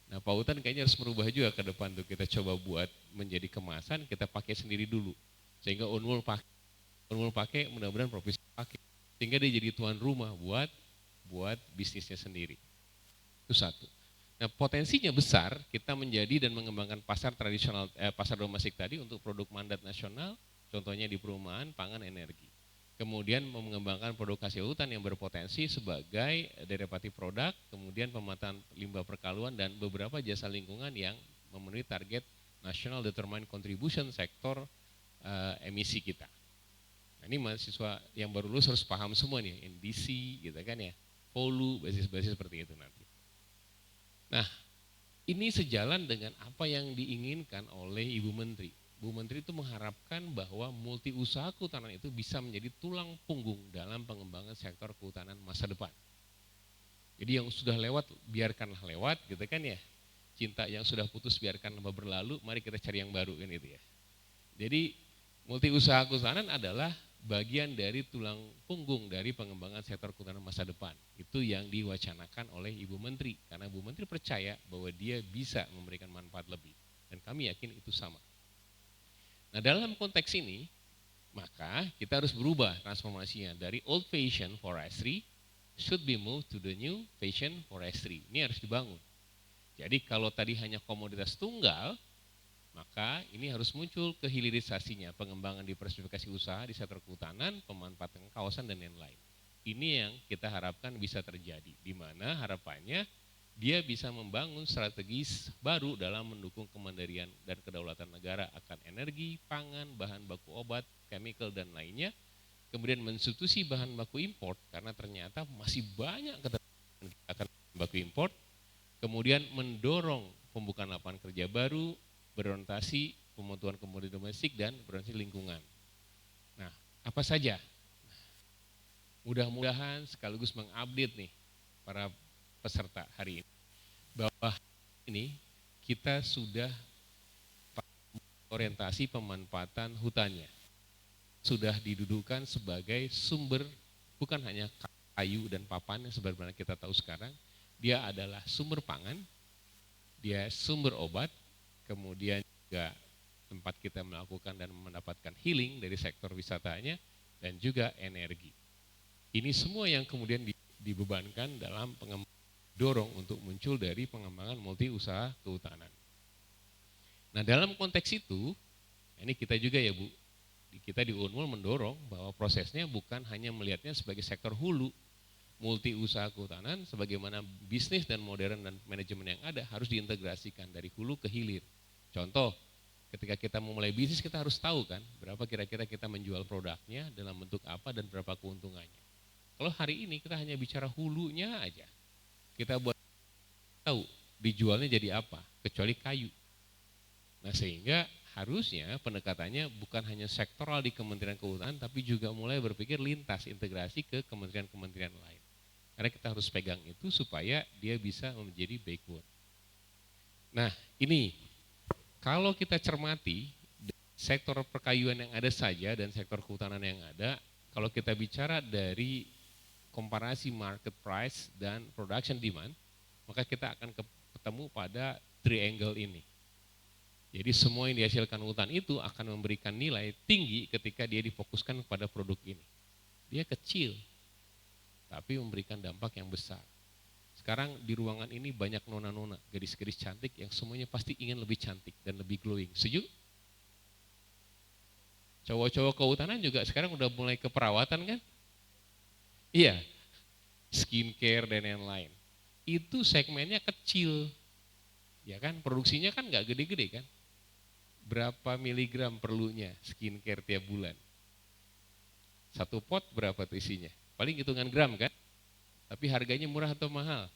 S3: Nah, Pautan kayaknya harus merubah juga ke depan tuh. Kita coba buat menjadi kemasan, kita pakai sendiri dulu. Sehingga Unmul pakai, mudah-mudahan provinsi pakai. Sehingga dia jadi tuan rumah buat bisnisnya sendiri. Itu satu. Nah, potensinya besar kita menjadi dan mengembangkan pasar tradisional, pasar domestik tadi untuk produk mandat nasional, contohnya di perumahan, pangan, energi. Kemudian mengembangkan produk hasil hutan yang berpotensi sebagai derivatif produk, kemudian pemanfaatan limbah perkaluan dan beberapa jasa lingkungan yang memenuhi target National Determined Contribution sektor emisi kita. Nah, ini mahasiswa yang baru lulus harus paham semua nih, NDC gitu kan ya, polu, basis-basis seperti itu nanti. Nah, ini sejalan dengan apa yang diinginkan oleh Ibu Menteri. Bu Menteri itu mengharapkan bahwa multi usaha kehutanan itu bisa menjadi tulang punggung dalam pengembangan sektor kehutanan masa depan. Jadi yang sudah lewat, biarkanlah lewat gitu kan ya. Cinta yang sudah putus biarkan berlalu, mari kita cari yang baru kan gitu ya. Jadi multi usaha kehutanan adalah bagian dari tulang punggung dari pengembangan sektor kehutanan masa depan. Itu yang diwacanakan oleh Ibu Menteri. Karena Bu Menteri percaya bahwa dia bisa memberikan manfaat lebih. Dan kami yakin itu sama. Nah, dalam konteks ini, maka kita harus berubah transformasinya. Dari old fashion forestry should be moved to the new fashion forestry. Ini harus dibangun. Jadi kalau tadi hanya komoditas tunggal, maka ini harus muncul kehilirisasinya, pengembangan diversifikasi usaha di sektor kehutanan, pemanfaatan kawasan dan lain-lain. Ini yang kita harapkan bisa terjadi, di mana harapannya dia bisa membangun strategis baru dalam mendukung kemandirian dan kedaulatan negara akan energi, pangan, bahan baku obat, chemical dan lainnya. Kemudian mensubstitusi bahan baku import karena ternyata masih banyak keterbatasan akan baku import. Kemudian mendorong pembukaan lapangan kerja baru, berorientasi pemutuan komoditi domestik dan berorientasi lingkungan. Nah, apa saja? Mudah-mudahan sekaligus mengupdate nih para peserta hari ini bahwa ini kita sudah orientasi pemanfaatan hutannya. sudah didudukan sebagai sumber bukan hanya kayu dan papan yang sebenarnya kita tahu sekarang, dia adalah sumber pangan, dia sumber obat, kemudian juga tempat kita melakukan dan mendapatkan healing dari sektor wisatanya, dan juga energi. Ini semua yang kemudian dibebankan dalam dorong untuk muncul dari pengembangan multi usaha kehutanan. Nah dalam konteks itu, ini kita juga ya Bu, kita di Unmul mendorong bahwa prosesnya bukan hanya melihatnya sebagai sektor hulu, multi usaha kehutanan sebagaimana bisnis dan modern dan manajemen yang ada harus diintegrasikan dari hulu ke hilir. Contoh, ketika kita memulai bisnis kita harus tahu kan berapa kira-kira kita menjual produknya, dalam bentuk apa dan berapa keuntungannya. Kalau hari ini kita hanya bicara hulunya aja, kita buat tahu dijualnya jadi apa, kecuali kayu. Nah sehingga harusnya pendekatannya bukan hanya sektoral di Kementerian Kehutanan, tapi juga mulai berpikir lintas integrasi ke kementerian-kementerian lain. Karena kita harus pegang itu supaya dia bisa menjadi backbone. Nah ini, kalau kita cermati sektor perkayuan yang ada saja dan sektor kehutanan yang ada, kalau kita bicara dari komparasi market price dan production demand, maka kita akan ketemu pada triangle ini. Jadi semua yang dihasilkan hutan itu akan memberikan nilai tinggi ketika dia difokuskan kepada produk ini. Dia kecil, tapi memberikan dampak yang besar. Sekarang di ruangan ini banyak nona-nona, gadis-gadis cantik yang semuanya pasti ingin lebih cantik dan lebih glowing. Setuju? Cowok-cowok kehutanan juga sekarang udah mulai keperawatan kan? Iya, skincare dan yang lain. Itu segmennya kecil, ya kan? Produksinya kan nggak gede-gede kan? Berapa miligram perlunya skincare tiap bulan? Satu pot berapa tuh isinya? Paling hitungan gram kan? Tapi harganya murah atau mahal?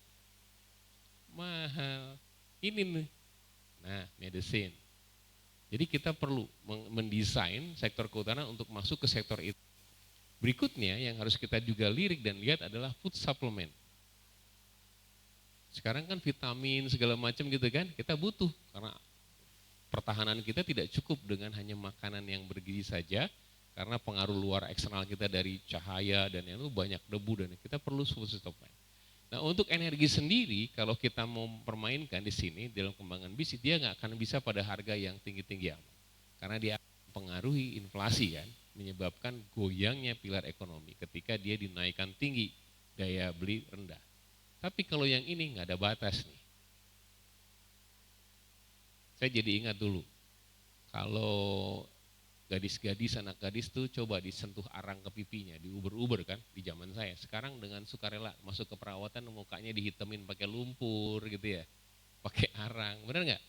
S3: Mahal. Ini nih. Nah, medicine. Jadi kita perlu mendesain sektor kehutanan untuk masuk ke sektor itu. Berikutnya yang harus kita juga lirik dan lihat adalah food supplement. Sekarang kan vitamin segala macam gitu kan, kita butuh karena pertahanan kita tidak cukup dengan hanya makanan yang bergizi saja, karena pengaruh luar eksternal kita dari cahaya dan itu banyak debu dan kita perlu food supplement. Nah untuk energi sendiri kalau kita mau permainkan di sini dalam kembangan bisnis dia nggak akan bisa pada harga yang tinggi-tinggi amat, karena dia mempengaruhi inflasi kan, menyebabkan goyangnya pilar ekonomi ketika dia dinaikkan tinggi, daya beli rendah. Tapi kalau yang ini nggak ada batas nih. Saya jadi ingat dulu, kalau gadis-gadis, anak gadis tuh coba disentuh arang ke pipinya, diuber-uber kan di zaman saya. Sekarang dengan sukarela masuk ke perawatan mukanya dihitemin pakai lumpur gitu ya, pakai arang, bener nggak?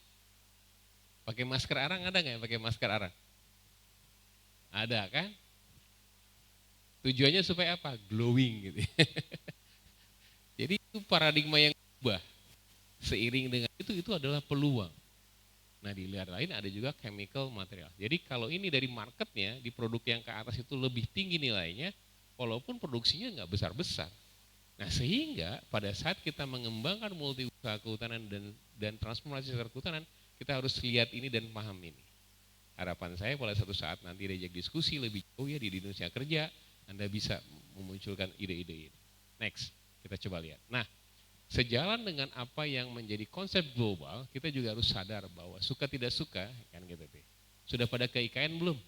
S3: Pakai masker arang ada nggak? Pakai masker arang? Ada kan? Tujuannya supaya apa? Glowing gitu. Jadi itu paradigma yang berubah. Seiring dengan itu adalah peluang. Nah di luar lain ada juga chemical material. Jadi kalau ini dari marketnya, di produk yang ke atas itu lebih tinggi nilainya, walaupun produksinya nggak besar-besar. Nah sehingga pada saat kita mengembangkan multi usaha kehutanan dan transformasi sektor kehutanan, kita harus lihat ini dan paham ini. Harapan saya pada suatu saat nanti diajak diskusi lebih jauh ya di Indonesia Kerja, Anda bisa memunculkan ide-ide ini. Next, kita coba lihat. Nah, sejalan dengan apa yang menjadi konsep global, kita juga harus sadar bahwa suka tidak suka, kan gitu. Sudah pada ke IKN belum?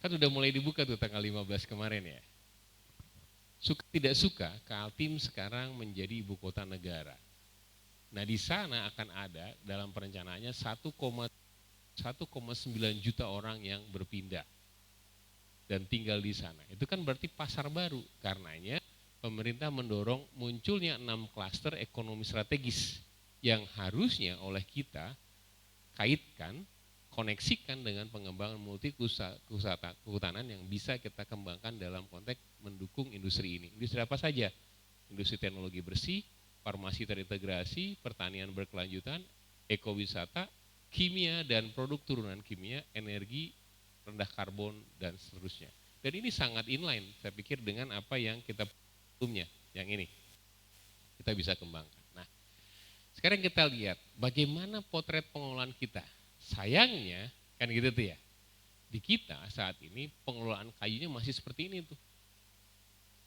S3: Kan sudah mulai dibuka tuh tanggal 15 kemarin ya. Suka tidak suka, Kaltim sekarang menjadi ibu kota negara. Nah di sana akan ada dalam perencanaannya 1,9 juta orang yang berpindah dan tinggal di sana. Itu kan berarti pasar baru, karenanya pemerintah mendorong munculnya 6 klaster ekonomi strategis yang harusnya oleh kita kaitkan, koneksikan dengan pengembangan multi kehutanan yang bisa kita kembangkan dalam konteks mendukung industri ini. Industri apa saja? Industri teknologi bersih, farmasi terintegrasi, pertanian berkelanjutan, ekowisata, kimia dan produk turunan kimia, energi rendah karbon dan seterusnya. Dan ini sangat inline saya pikir dengan apa yang kita umumnya, yang ini kita bisa kembangkan. Nah, sekarang kita lihat bagaimana potret pengelolaan kita. Sayangnya kan gitu tuh ya, Di kita saat ini pengelolaan kayunya masih seperti ini tuh.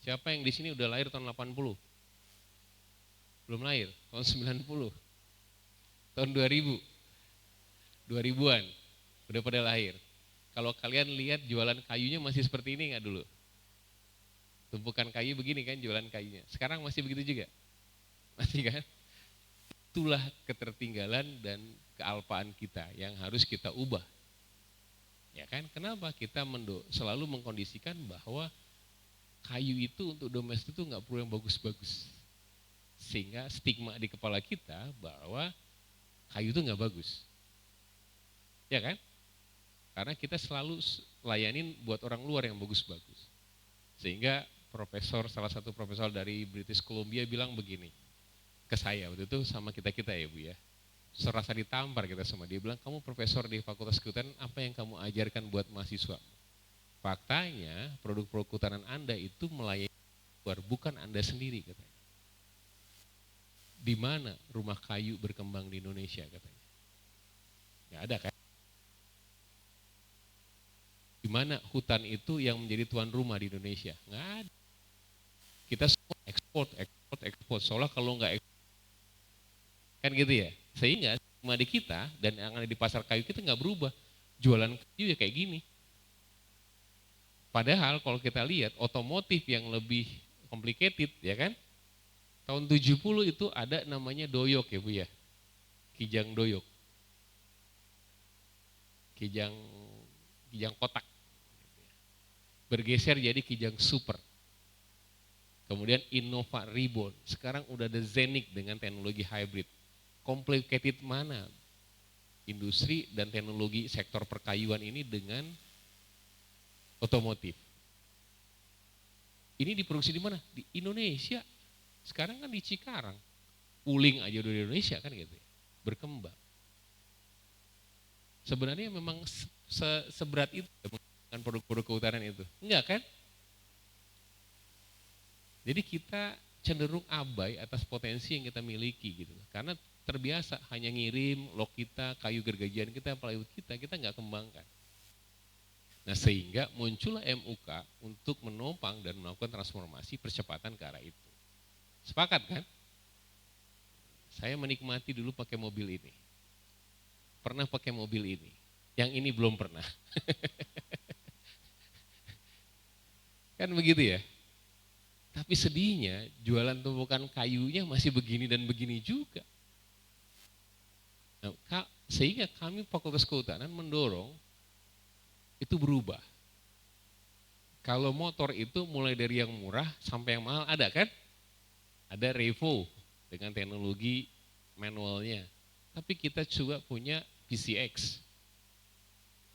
S3: Siapa yang di sini udah lahir tahun 80? Belum lahir, tahun 90, tahun 2000, 2000-an, udah pada lahir. Kalau kalian lihat jualan kayunya masih seperti ini nggak dulu? Tumpukan kayu begini kan jualan kayunya. Sekarang masih begitu juga? Masih kan? Itulah ketertinggalan dan kealpaan kita yang harus kita ubah. Ya kan? Kenapa? Kita selalu mengkondisikan bahwa kayu itu untuk domestik itu nggak perlu yang bagus-bagus. Sehingga stigma di kepala kita bahwa kayu itu nggak bagus. Ya kan? Karena kita selalu layanin buat orang luar yang bagus-bagus. Sehingga salah satu profesor dari British Columbia bilang begini ke saya waktu itu sama kita-kita ya Bu ya. Serasa ditampar kita semua. Dia bilang, kamu profesor di Fakultas Kehutanan, apa yang kamu ajarkan buat mahasiswa? Faktanya produk-produk kehutanan Anda itu melayani luar, bukan Anda sendiri katanya. Di mana rumah kayu berkembang di Indonesia katanya? Nggak ada kan? Di mana hutan itu yang menjadi tuan rumah di Indonesia? Nggak ada. Kita semua ekspor. Seolah kalau nggak ekspor, kan gitu ya. Sehingga stigma di kita dan yang ada di pasar kayu kita nggak berubah. Jualan kayu ya kayak gini. Padahal kalau kita lihat otomotif yang lebih complicated ya kan? Tahun 70 itu ada namanya doyok ya Bu ya. Kijang doyok. Kijang kotak. Bergeser jadi kijang super. Kemudian Innova Reborn. Sekarang udah ada Zenik dengan teknologi hybrid. Complicated mana industri dan teknologi sektor perkayuan ini dengan otomotif. Ini diproduksi di mana? Di Indonesia. Sekarang kan di Cikarang, Uling aja udah di Indonesia kan gitu ya, berkembang. Sebenarnya memang seberat itu dengan produk-produk kehutanan itu, enggak kan? Jadi kita cenderung abai atas potensi yang kita miliki gitu, karena terbiasa hanya ngirim log kita, kayu gergajian kita, plywood kita nggak kembangkan. Nah sehingga muncullah MUK untuk menopang dan melakukan transformasi percepatan ke arah itu. Sepakat kan? Saya menikmati dulu pakai mobil ini. Pernah pakai mobil ini. Yang ini belum pernah. Kan begitu ya? Tapi sedihnya jualan tumpukan kayunya masih begini dan begini juga. Nah, sehingga kami Fakultas Kehutanan mendorong itu berubah. Kalau motor itu mulai dari yang murah sampai yang mahal ada kan? Ada Revo dengan teknologi manualnya. Tapi kita juga punya PCX.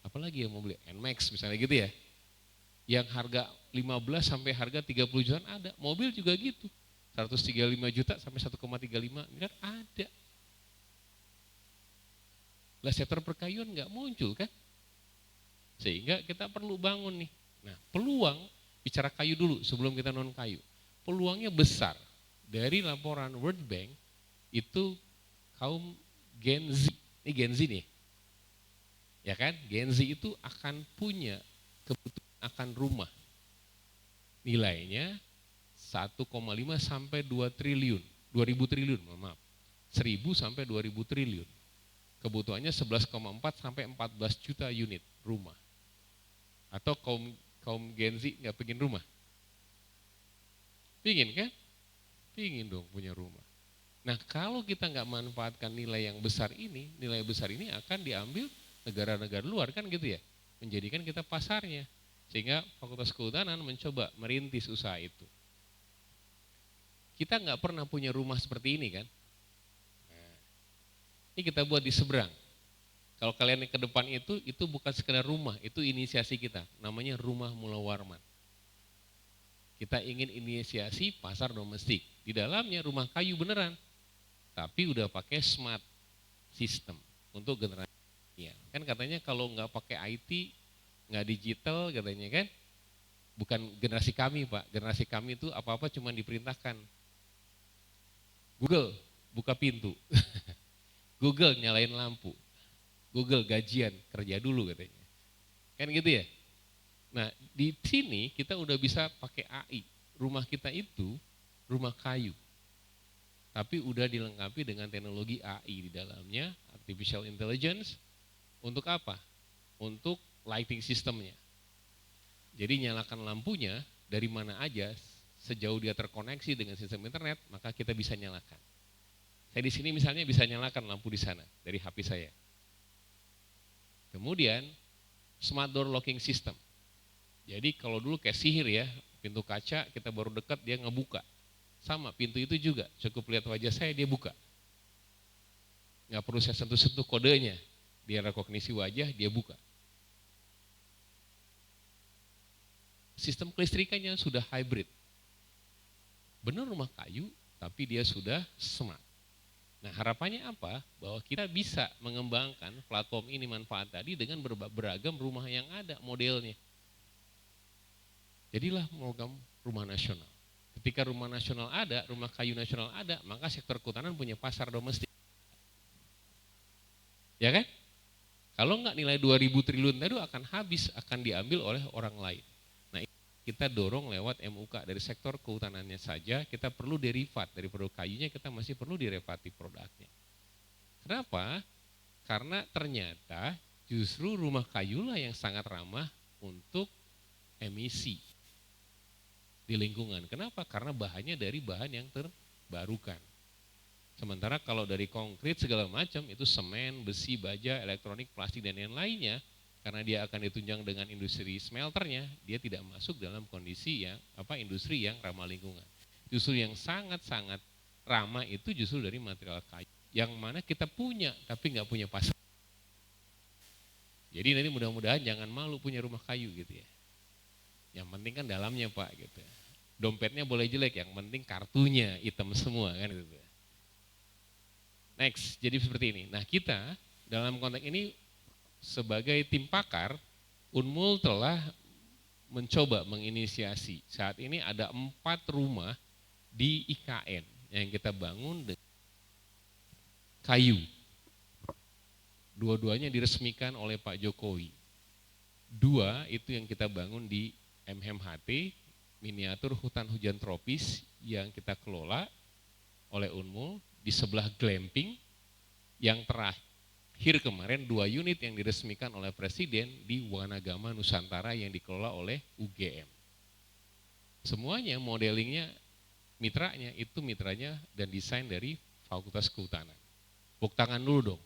S3: Apalagi yang mau beli NMAX misalnya gitu ya. Yang harga 15 sampai harga 30 jutaan ada. Mobil juga gitu. 135 juta sampai 1,35 miliar ada. Lah sektor perkayuan nggak muncul kan? Sehingga kita perlu bangun nih. Nah peluang, bicara kayu dulu sebelum kita non kayu. Peluangnya besar. Dari laporan World Bank itu kaum Gen Z, ini Gen Z nih, ya kan? Gen Z itu akan punya kebutuhan akan rumah, nilainya 1,5 sampai 2 triliun, 2000 triliun, maaf, 1000 sampai 2000 triliun. Kebutuhannya 11,4 sampai 14 juta unit rumah. Atau kaum Gen Z nggak pengen rumah? Pingin kan? Pingin dong punya rumah. Nah kalau kita nggak manfaatkan nilai besar ini akan diambil negara-negara luar kan gitu ya. Menjadikan kita pasarnya. Sehingga Fakultas Kehutanan mencoba merintis usaha itu. Kita nggak pernah punya rumah seperti ini kan. Nah, ini kita buat di seberang. Kalau kalian ke depan itu bukan sekedar rumah, itu inisiasi kita. Namanya Rumah Mula Warman. Kita ingin inisiasi pasar domestik. Di dalamnya rumah kayu beneran. Tapi udah pakai smart system untuk generasi. Kan katanya kalau nggak pakai IT, nggak digital katanya kan. Bukan generasi kami Pak. Generasi kami itu apa-apa cuma diperintahkan. Google, buka pintu. Google nyalain lampu. Google gajian, kerja dulu katanya. Kan gitu ya. Nah di sini kita udah bisa pakai AI. Rumah kita itu rumah kayu, tapi udah dilengkapi dengan teknologi AI di dalamnya, artificial intelligence. Untuk apa? Untuk lighting systemnya. Jadi nyalakan lampunya dari mana aja, sejauh dia terkoneksi dengan sistem internet, maka kita bisa nyalakan. Saya di sini misalnya bisa nyalakan lampu di sana dari HP saya. Kemudian smart door locking system. Jadi kalau dulu kayak sihir ya, pintu kaca kita baru dekat dia ngebuka. Sama pintu itu juga, cukup lihat wajah saya dia buka. Nggak perlu saya sentuh-sentuh kodenya, dia rekognisi wajah dia buka. Sistem kelistrikannya sudah hybrid. Benar rumah kayu, tapi dia sudah smart. Nah harapannya apa? Bahwa kita bisa mengembangkan platform ini manfaat tadi dengan beragam rumah yang ada modelnya. Jadilah program rumah nasional. Ketika rumah nasional ada, rumah kayu nasional ada, maka sektor kehutanan punya pasar domestik. Ya kan? Kalau enggak nilai 2.000 triliun tadi akan habis, akan diambil oleh orang lain. Nah kita dorong lewat MUK dari sektor kehutanannya saja, kita perlu derivat dari produk kayunya, kita masih perlu direvati produknya. Kenapa? Karena ternyata justru rumah kayulah yang sangat ramah untuk emisi di lingkungan. Kenapa? Karena bahannya dari bahan yang terbarukan. Sementara kalau dari konkrit segala macam itu semen, besi, baja, elektronik, plastik dan yang lainnya, karena dia akan ditunjang dengan industri smelternya, dia tidak masuk dalam kondisi yang industri yang ramah lingkungan. Justru yang sangat-sangat ramah itu justru dari material kayu, yang mana kita punya tapi nggak punya pasar. Jadi nanti mudah-mudahan jangan malu punya rumah kayu gitu ya. Yang penting kan dalamnya Pak gitu. Dompetnya boleh jelek, yang penting kartunya hitam semua kan gitu. Next, jadi seperti ini. Nah kita dalam konteks ini sebagai tim pakar, Unmul telah mencoba menginisiasi. Saat ini ada 4 rumah di IKN yang kita bangun dengan kayu. Dua-duanya diresmikan oleh Pak Jokowi. 2 itu yang kita bangun di MMHT, miniatur hutan hujan tropis yang kita kelola oleh Unmul. Di sebelah glamping, yang terakhir kemarin 2 unit yang diresmikan oleh Presiden di Wanagama Nusantara yang dikelola oleh UGM. Semuanya modelingnya mitranya itu mitranya dan desain dari Fakultas Kehutanan. Tepuk tangan dulu dong.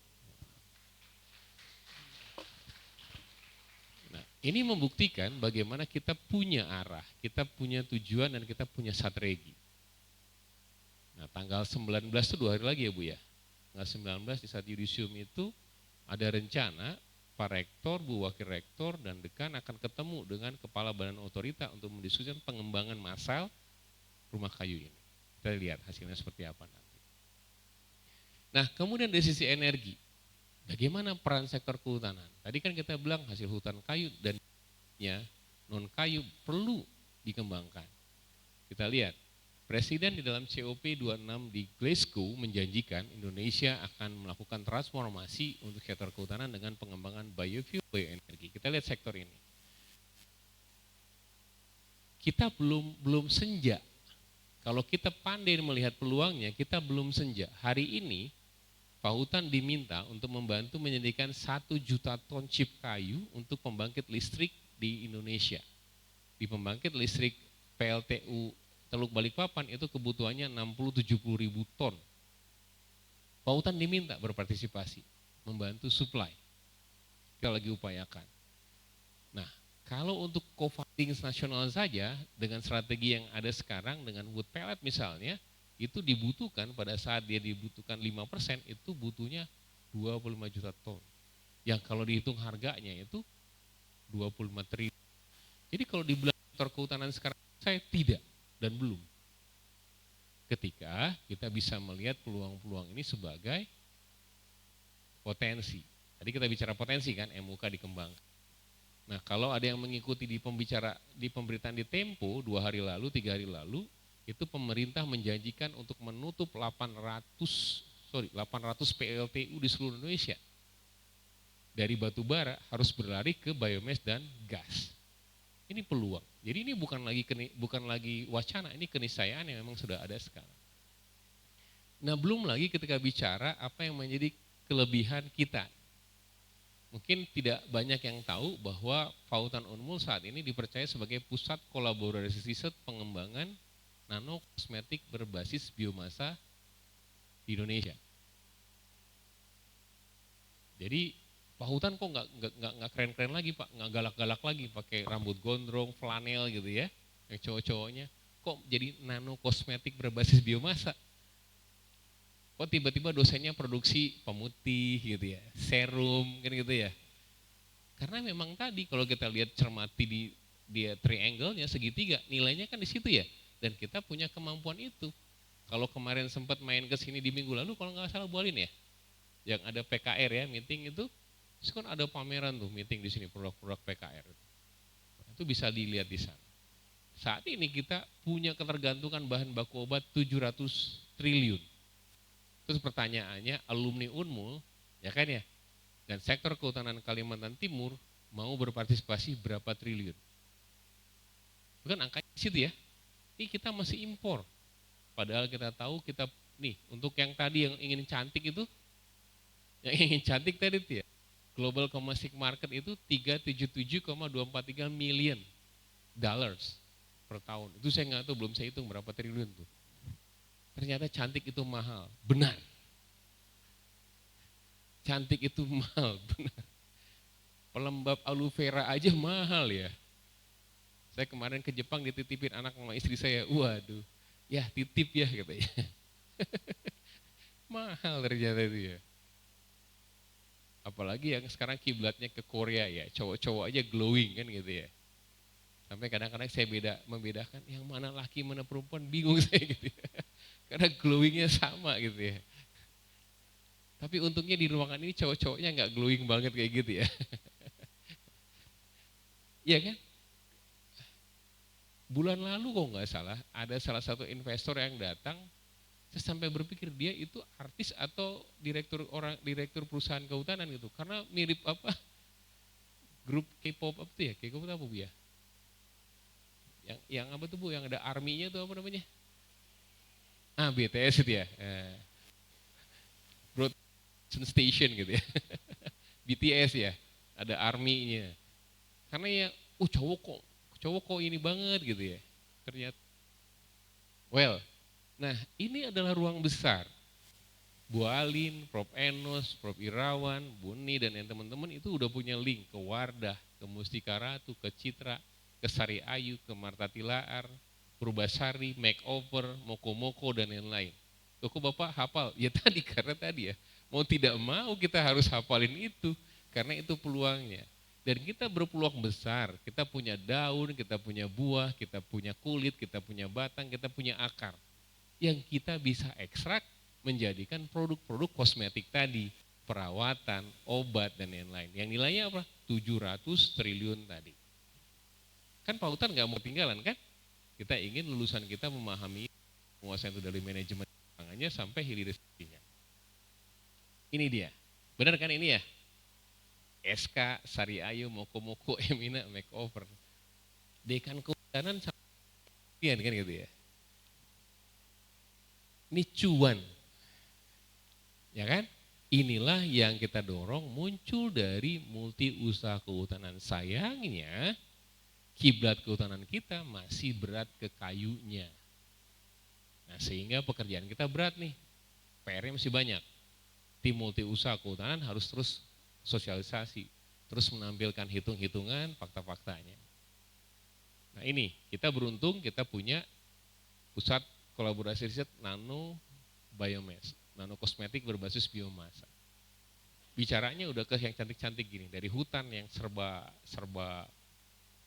S3: Nah, ini membuktikan bagaimana kita punya arah, kita punya tujuan dan kita punya strategi. Nah tanggal 19 itu 2 hari lagi ya Bu ya. Tanggal 19 di saat yudisium itu ada rencana Pak Rektor, Bu Wakil Rektor dan Dekan akan ketemu dengan Kepala Badan Otorita untuk mendiskusikan pengembangan massal rumah kayu ini. Kita lihat hasilnya seperti apa nanti. Nah kemudian dari sisi energi, bagaimana peran sektor kehutanan? Tadi kan kita bilang hasil hutan kayu dan non kayu perlu dikembangkan. Kita lihat. Presiden di dalam COP26 di Glasgow menjanjikan Indonesia akan melakukan transformasi untuk sektor kehutanan dengan pengembangan biofuel, bioenergi. Kita lihat sektor ini. Kita belum senja. Kalau kita pandai melihat peluangnya, kita belum senja. Hari ini Pak Hutan diminta untuk membantu menyediakan 1 juta ton chip kayu untuk pembangkit listrik di Indonesia. Di pembangkit listrik PLTU Teluk Balikpapan itu kebutuhannya 60-70 ribu ton. Pak Hutan diminta berpartisipasi, membantu supply. Kita lagi upayakan. Nah, kalau untuk co-funding nasional saja, dengan strategi yang ada sekarang, dengan wood pellet misalnya, itu dibutuhkan pada saat dia dibutuhkan 5%, itu butuhnya 25 juta ton. Yang kalau dihitung harganya itu 25 triliun. Jadi kalau dibilang sektor kehutanan sekarang, saya tidak. Dan belum. Ketika kita bisa melihat peluang-peluang ini sebagai potensi. Tadi kita bicara potensi kan, MUK dikembangkan. Nah kalau ada yang mengikuti di pemberitaan di Tempo 2 hari lalu, 3 hari lalu, itu pemerintah menjanjikan untuk menutup 800 PLTU di seluruh Indonesia. dari batu bara harus berlari ke biomass dan gas. Ini peluang. Jadi ini bukan lagi wacana, ini keniscayaan yang memang sudah ada sekarang. Nah, belum lagi ketika bicara apa yang menjadi kelebihan kita. Mungkin tidak banyak yang tahu bahwa Pautan Unmul saat ini dipercaya sebagai pusat kolaborasi riset pengembangan nano kosmetik berbasis biomasa di Indonesia. Jadi Pautan kok nggak keren-keren lagi Pak, nggak galak-galak lagi pakai rambut gondrong, flanel gitu ya, yang cowok-cowoknya. Kok jadi nano kosmetik berbasis biomasa? Kok tiba-tiba dosennya produksi pemutih gitu ya, serum kan gitu ya. Karena memang tadi kalau kita lihat cermati di dia triangle-nya segitiga, nilainya kan di situ ya. Dan kita punya kemampuan itu. Kalau kemarin sempat main ke sini di minggu lalu kalau nggak salah Bu Alin ya, yang ada PKR ya, meeting itu, terus kan ada pameran tuh meeting di sini produk-produk PKR. Itu bisa dilihat di sana. Saat ini kita punya ketergantungan bahan baku obat 700 triliun. Terus pertanyaannya, alumni Unmul, ya kan ya, dan sektor kehutanan Kalimantan Timur mau berpartisipasi berapa triliun? Bukan angkanya di situ ya. Ini kita masih impor. Padahal kita tahu kita nih untuk yang tadi yang ingin cantik itu, yang ingin cantik tadi itu ya, global domestic market itu 377,243 million dollars per tahun. Itu saya nggak tahu, belum saya hitung berapa triliun tuh. Ternyata cantik itu mahal, benar. Cantik itu mahal, benar. Pelembab aloe vera aja mahal ya. Saya kemarin ke Jepang dititipin anak sama istri saya, waduh, ya titip ya katanya. Mahal ternyata itu ya. Apalagi yang sekarang kiblatnya ke Korea ya, cowok-cowok aja glowing kan gitu ya. Sampai kadang-kadang saya membedakan yang mana laki mana perempuan, bingung saya gitu ya. Karena glowingnya sama gitu ya. Tapi untungnya di ruangan ini cowok-cowoknya nggak glowing banget kayak gitu ya. Iya kan? Bulan lalu kok nggak salah, ada salah satu investor yang datang, saya sampai berpikir dia itu artis atau direktur perusahaan kehutanan gitu, karena mirip apa grup K-pop apa tuh ya, K-pop apa Bu ya? Yang apa tuh Bu, yang ada army-nya tuh apa namanya? BTS itu ya, Broad Station gitu ya, BTS ya, ada army-nya. Karena ya, cowok kok ini banget gitu ya, ternyata. Nah ini adalah ruang besar. Bu Alin, Prof Enos, Prof Irawan, Bu Ni dan teman-teman itu udah punya link ke Wardah, ke Mustika Ratu, ke Citra, ke Sari Ayu, ke Marta Tilaar, Purbasari, Makeover, Moko-Moko dan lain-lain. Kok Bapak hafal? Ya tadi, karena tadi ya, mau tidak mau kita harus hafalin itu, karena itu peluangnya. Dan kita berpeluang besar, kita punya daun, kita punya buah, kita punya kulit, kita punya batang, kita punya akar. Yang kita bisa ekstrak menjadikan produk-produk kosmetik tadi, perawatan, obat dan lain-lain. Yang nilainya apa? 700 triliun tadi. Kan Pautan nggak mau tinggalan kan? Kita ingin lulusan kita memahami, menguasai itu dari manajemen pangannya sampai hilirisasinya. Ini dia, benar kan ini ya? SK, Sari Ayu, Moko-Moko, Emina, Makeover. Dekan kehutanan sampai kan gitu ya. Ini cuan, ya kan? Inilah yang kita dorong muncul dari multi usaha kehutanan. Sayangnya kiblat kehutanan kita masih berat ke kayunya. Nah sehingga pekerjaan kita berat nih, PR-nya masih banyak. Tim multi usaha kehutanan harus terus sosialisasi, terus menampilkan hitung-hitungan, fakta-faktanya. Nah ini, kita beruntung kita punya pusat kolaborasi riset nano biomass, nano kosmetik berbasis biomasa. Bicaranya udah ke yang cantik-cantik gini, dari hutan yang serba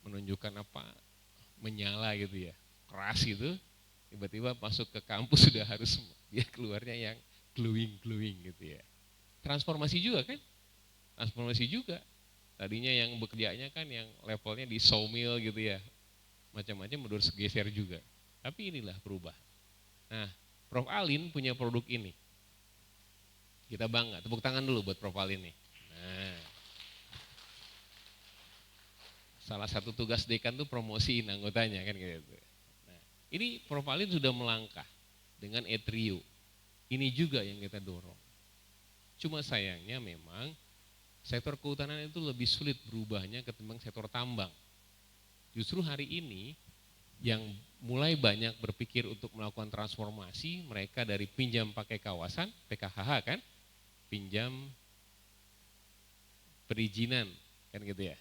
S3: menunjukkan apa, menyala gitu ya, keras gitu, tiba-tiba masuk ke kampus sudah harus dia keluarnya yang glowing gitu ya. Transformasi juga kan? Transformasi juga. Tadinya yang bekerjanya kan yang levelnya di sawmill gitu ya, macam-macam harus geser juga. Tapi inilah perubahan. Nah, Prof Alin punya produk ini. Kita bangga, tepuk tangan dulu buat Prof Alin nih. Nah, Salah satu tugas dekan tuh promosiin anggotanya kan gitu. Nah, ini Profalin sudah melangkah dengan Etrio. Ini juga yang kita dorong. Cuma sayangnya memang sektor kehutanan itu lebih sulit berubahnya ketimbang sektor tambang. Justru hari ini yang mulai banyak berpikir untuk melakukan transformasi, mereka dari pinjam pakai kawasan, PKHH kan, pinjam perizinan, kan gitu ya,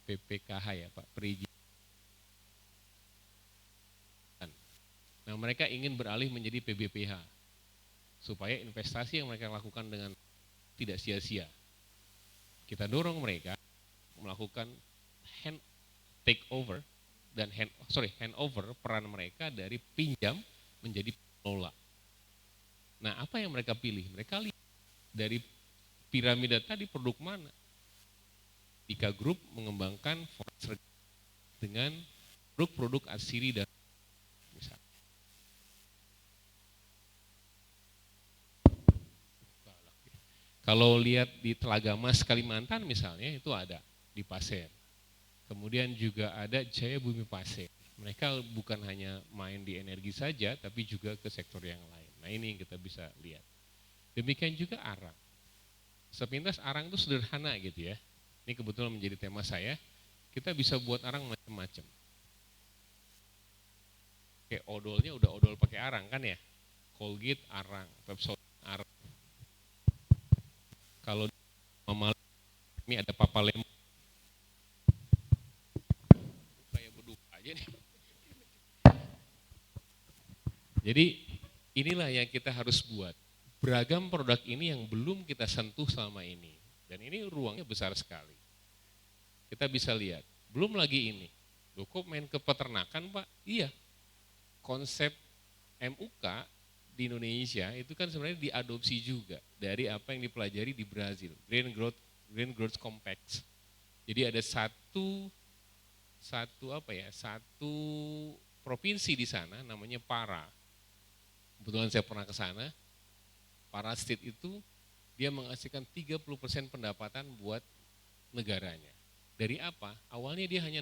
S3: PPKH ya Pak, perizinan. Nah mereka ingin beralih menjadi PBPH, supaya investasi yang mereka lakukan dengan tidak sia-sia. Kita dorong mereka melakukan handover peran mereka dari pinjam menjadi pengelola. Nah apa yang mereka pilih? Mereka lihat dari piramida tadi produk mana. Ika Group mengembangkan forex dengan produk-produk asiri dan misalnya. Kalau lihat di Telaga Mas Kalimantan misalnya itu ada di Pasir. Kemudian juga ada Jaya Bumi Pasir. Mereka bukan hanya main di energi saja tapi juga ke sektor yang lain. Nah ini yang kita bisa lihat. Demikian juga Arang. Sepintas Arang itu sederhana gitu ya. Ini kebetulan menjadi tema saya. Kita bisa buat arang macam-macam. Kayak odolnya udah odol pakai arang kan ya. Colgate arang, Pepsodent arang. Kalau Mama ini ada Papa Lemon. Kayak beduk aja nih. Jadi inilah yang kita harus buat. Beragam produk ini yang belum kita sentuh selama ini. Dan ini ruangnya besar sekali. Kita bisa lihat, belum lagi ini. Loh kok main ke peternakan Pak? Iya, konsep MUK di Indonesia itu kan sebenarnya diadopsi juga dari apa yang dipelajari di Brazil, Green Growth Complex. Jadi ada satu provinsi di sana namanya Pará. Kebetulan saya pernah ke sana. Pará State itu dia menghasilkan 30% pendapatan buat negaranya. Dari apa? Awalnya dia hanya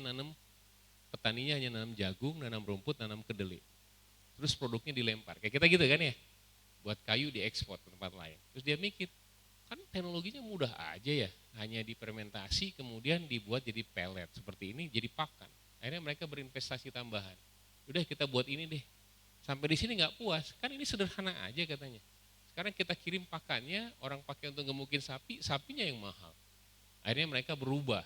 S3: petaninya hanya nanam jagung, nanam rumput, nanam kedelai. Terus produknya dilempar, kayak kita gitu kan ya. Buat kayu diekspor ke tempat lain. Terus dia mikir, kan teknologinya mudah aja ya. Hanya difermentasi kemudian dibuat jadi pellet. Seperti ini jadi pakan. Akhirnya mereka berinvestasi tambahan. Udah kita buat ini deh. Sampai di sini nggak puas, kan ini sederhana aja katanya. Sekarang kita kirim pakannya, orang pakai untuk gemukin sapi, sapinya yang mahal. Akhirnya mereka berubah.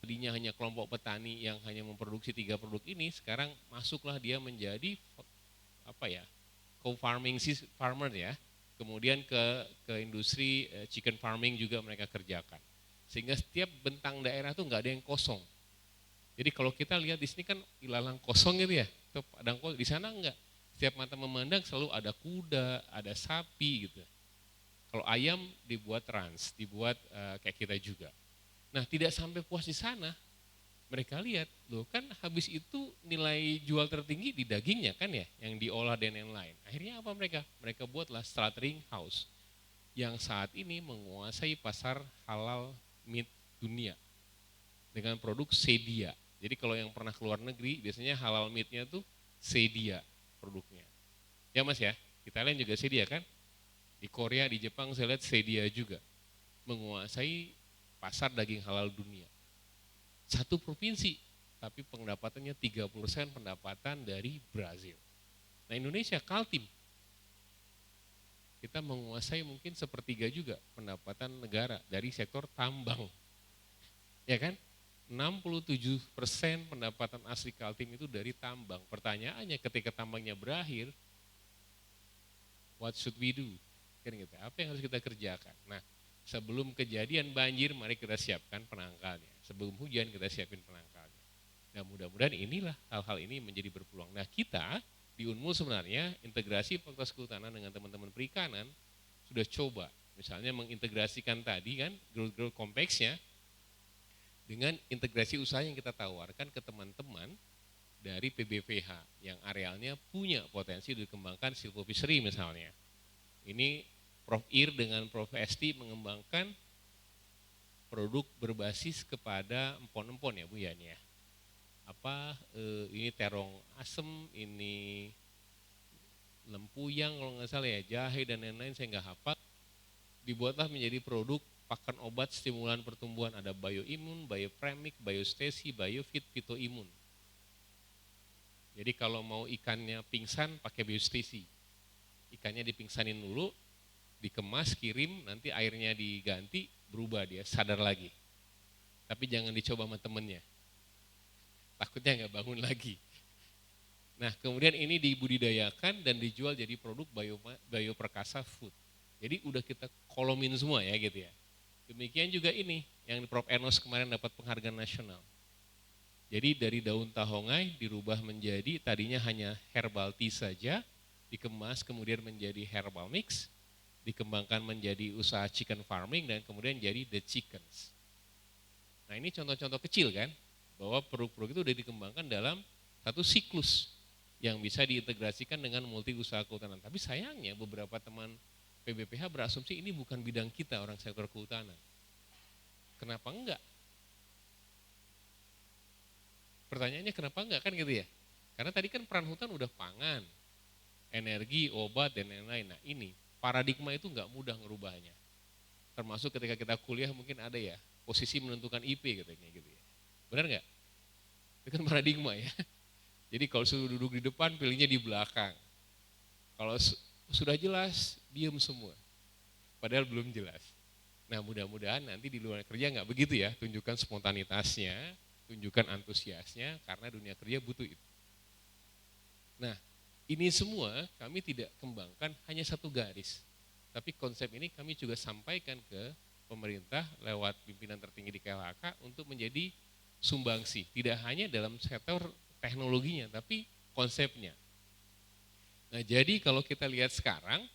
S3: Tadinya hanya kelompok petani yang hanya memproduksi 3 produk ini, sekarang masuklah dia menjadi co-farming farmer ya. Kemudian ke industri chicken farming juga mereka kerjakan. Sehingga setiap bentang daerah tuh nggak ada yang kosong. Jadi kalau kita lihat di sini kan ilalang kosong gitu ya, padang kosong, di sana enggak. Setiap mata memandang selalu ada kuda, ada sapi gitu. Kalau ayam dibuat dibuat kayak kita juga. Nah tidak sampai puas di sana, mereka lihat, loh kan habis itu nilai jual tertinggi di dagingnya kan ya, yang diolah dan yang lain. Akhirnya apa mereka? Mereka buatlah slaughtering house yang saat ini menguasai pasar halal meat dunia dengan produk sedia. Jadi kalau yang pernah keluar negeri, biasanya halal meatnya tuh sedia produknya. Ya Mas ya, di Thailand juga sedia kan? Di Korea, di Jepang saya lihat sedia juga. Menguasai pasar daging halal dunia. Satu provinsi, tapi pendapatannya 30% pendapatan dari Brazil. Nah Indonesia Kaltim, kita menguasai mungkin sepertiga juga pendapatan negara dari sektor tambang. Ya kan? 67% pendapatan asli Kaltim itu dari tambang. Pertanyaannya ketika tambangnya berakhir, what should we do? Kan gitu. Apa yang harus kita kerjakan? Nah, sebelum kejadian banjir, mari kita siapkan penangkalnya. Sebelum hujan kita siapin penangkalnya. Nah, mudah-mudahan inilah hal-hal ini menjadi berpeluang. Nah, kita di Unmul sebenarnya integrasi Fakultas Kehutanan dengan teman-teman perikanan sudah coba. Misalnya mengintegrasikan tadi kan growth complex-nya dengan integrasi usaha yang kita tawarkan ke teman-teman dari PBPH yang arealnya punya potensi dikembangkan silvofishery misalnya. Ini Prof. Ir dengan Prof. Esti mengembangkan produk berbasis kepada empon-empon ya Bu ya ini ya. Ini terong asem, ini lempuyang kalau nggak salah ya, jahe dan lain-lain saya nggak hafal. Dibuatlah menjadi produk pakan obat stimulan pertumbuhan, ada bioimun, biopremic, biostesi, biofit, fitoimun. Jadi kalau mau ikannya pingsan pakai biostesi. Ikannya dipingsanin dulu, dikemas, kirim, nanti airnya diganti, berubah dia, sadar lagi. Tapi jangan dicoba sama temennya. Takutnya nggak bangun lagi. Nah kemudian ini dibudidayakan dan dijual jadi produk bioperkasa food. Jadi udah kita kolomin semua ya gitu ya. Demikian juga ini yang Prof. Enos kemarin dapat penghargaan nasional. Jadi dari daun tahongai dirubah menjadi tadinya hanya herbal tea saja, dikemas kemudian menjadi herbal mix, dikembangkan menjadi usaha chicken farming dan kemudian jadi The Chickens. Nah ini contoh-contoh kecil kan, bahwa produk-produk itu sudah dikembangkan dalam satu siklus yang bisa diintegrasikan dengan multi usaha kehutanan. Tapi sayangnya beberapa teman PBPH berasumsi ini bukan bidang kita orang sektor kehutanan. Kenapa enggak? Pertanyaannya kenapa enggak kan gitu ya? Karena tadi kan peran hutan udah pangan, energi, obat dan lain-lain. Nah ini paradigma itu enggak mudah ngerubahnya. Termasuk ketika kita kuliah mungkin ada ya posisi menentukan IP katanya gitu ya. Benar enggak? Itu kan paradigma ya. Jadi kalau sudah duduk di depan, pilihnya di belakang. Kalau sudah jelas, diem semua. Padahal belum jelas. Nah mudah-mudahan nanti di luar kerja nggak begitu ya. Tunjukkan spontanitasnya, tunjukkan antusiasnya, karena dunia kerja butuh itu. Nah ini semua kami tidak kembangkan hanya satu garis. Tapi konsep ini kami juga sampaikan ke pemerintah lewat pimpinan tertinggi di KLHK untuk menjadi sumbangsi. Tidak hanya dalam sektor teknologinya, tapi konsepnya. Nah jadi kalau kita lihat sekarang,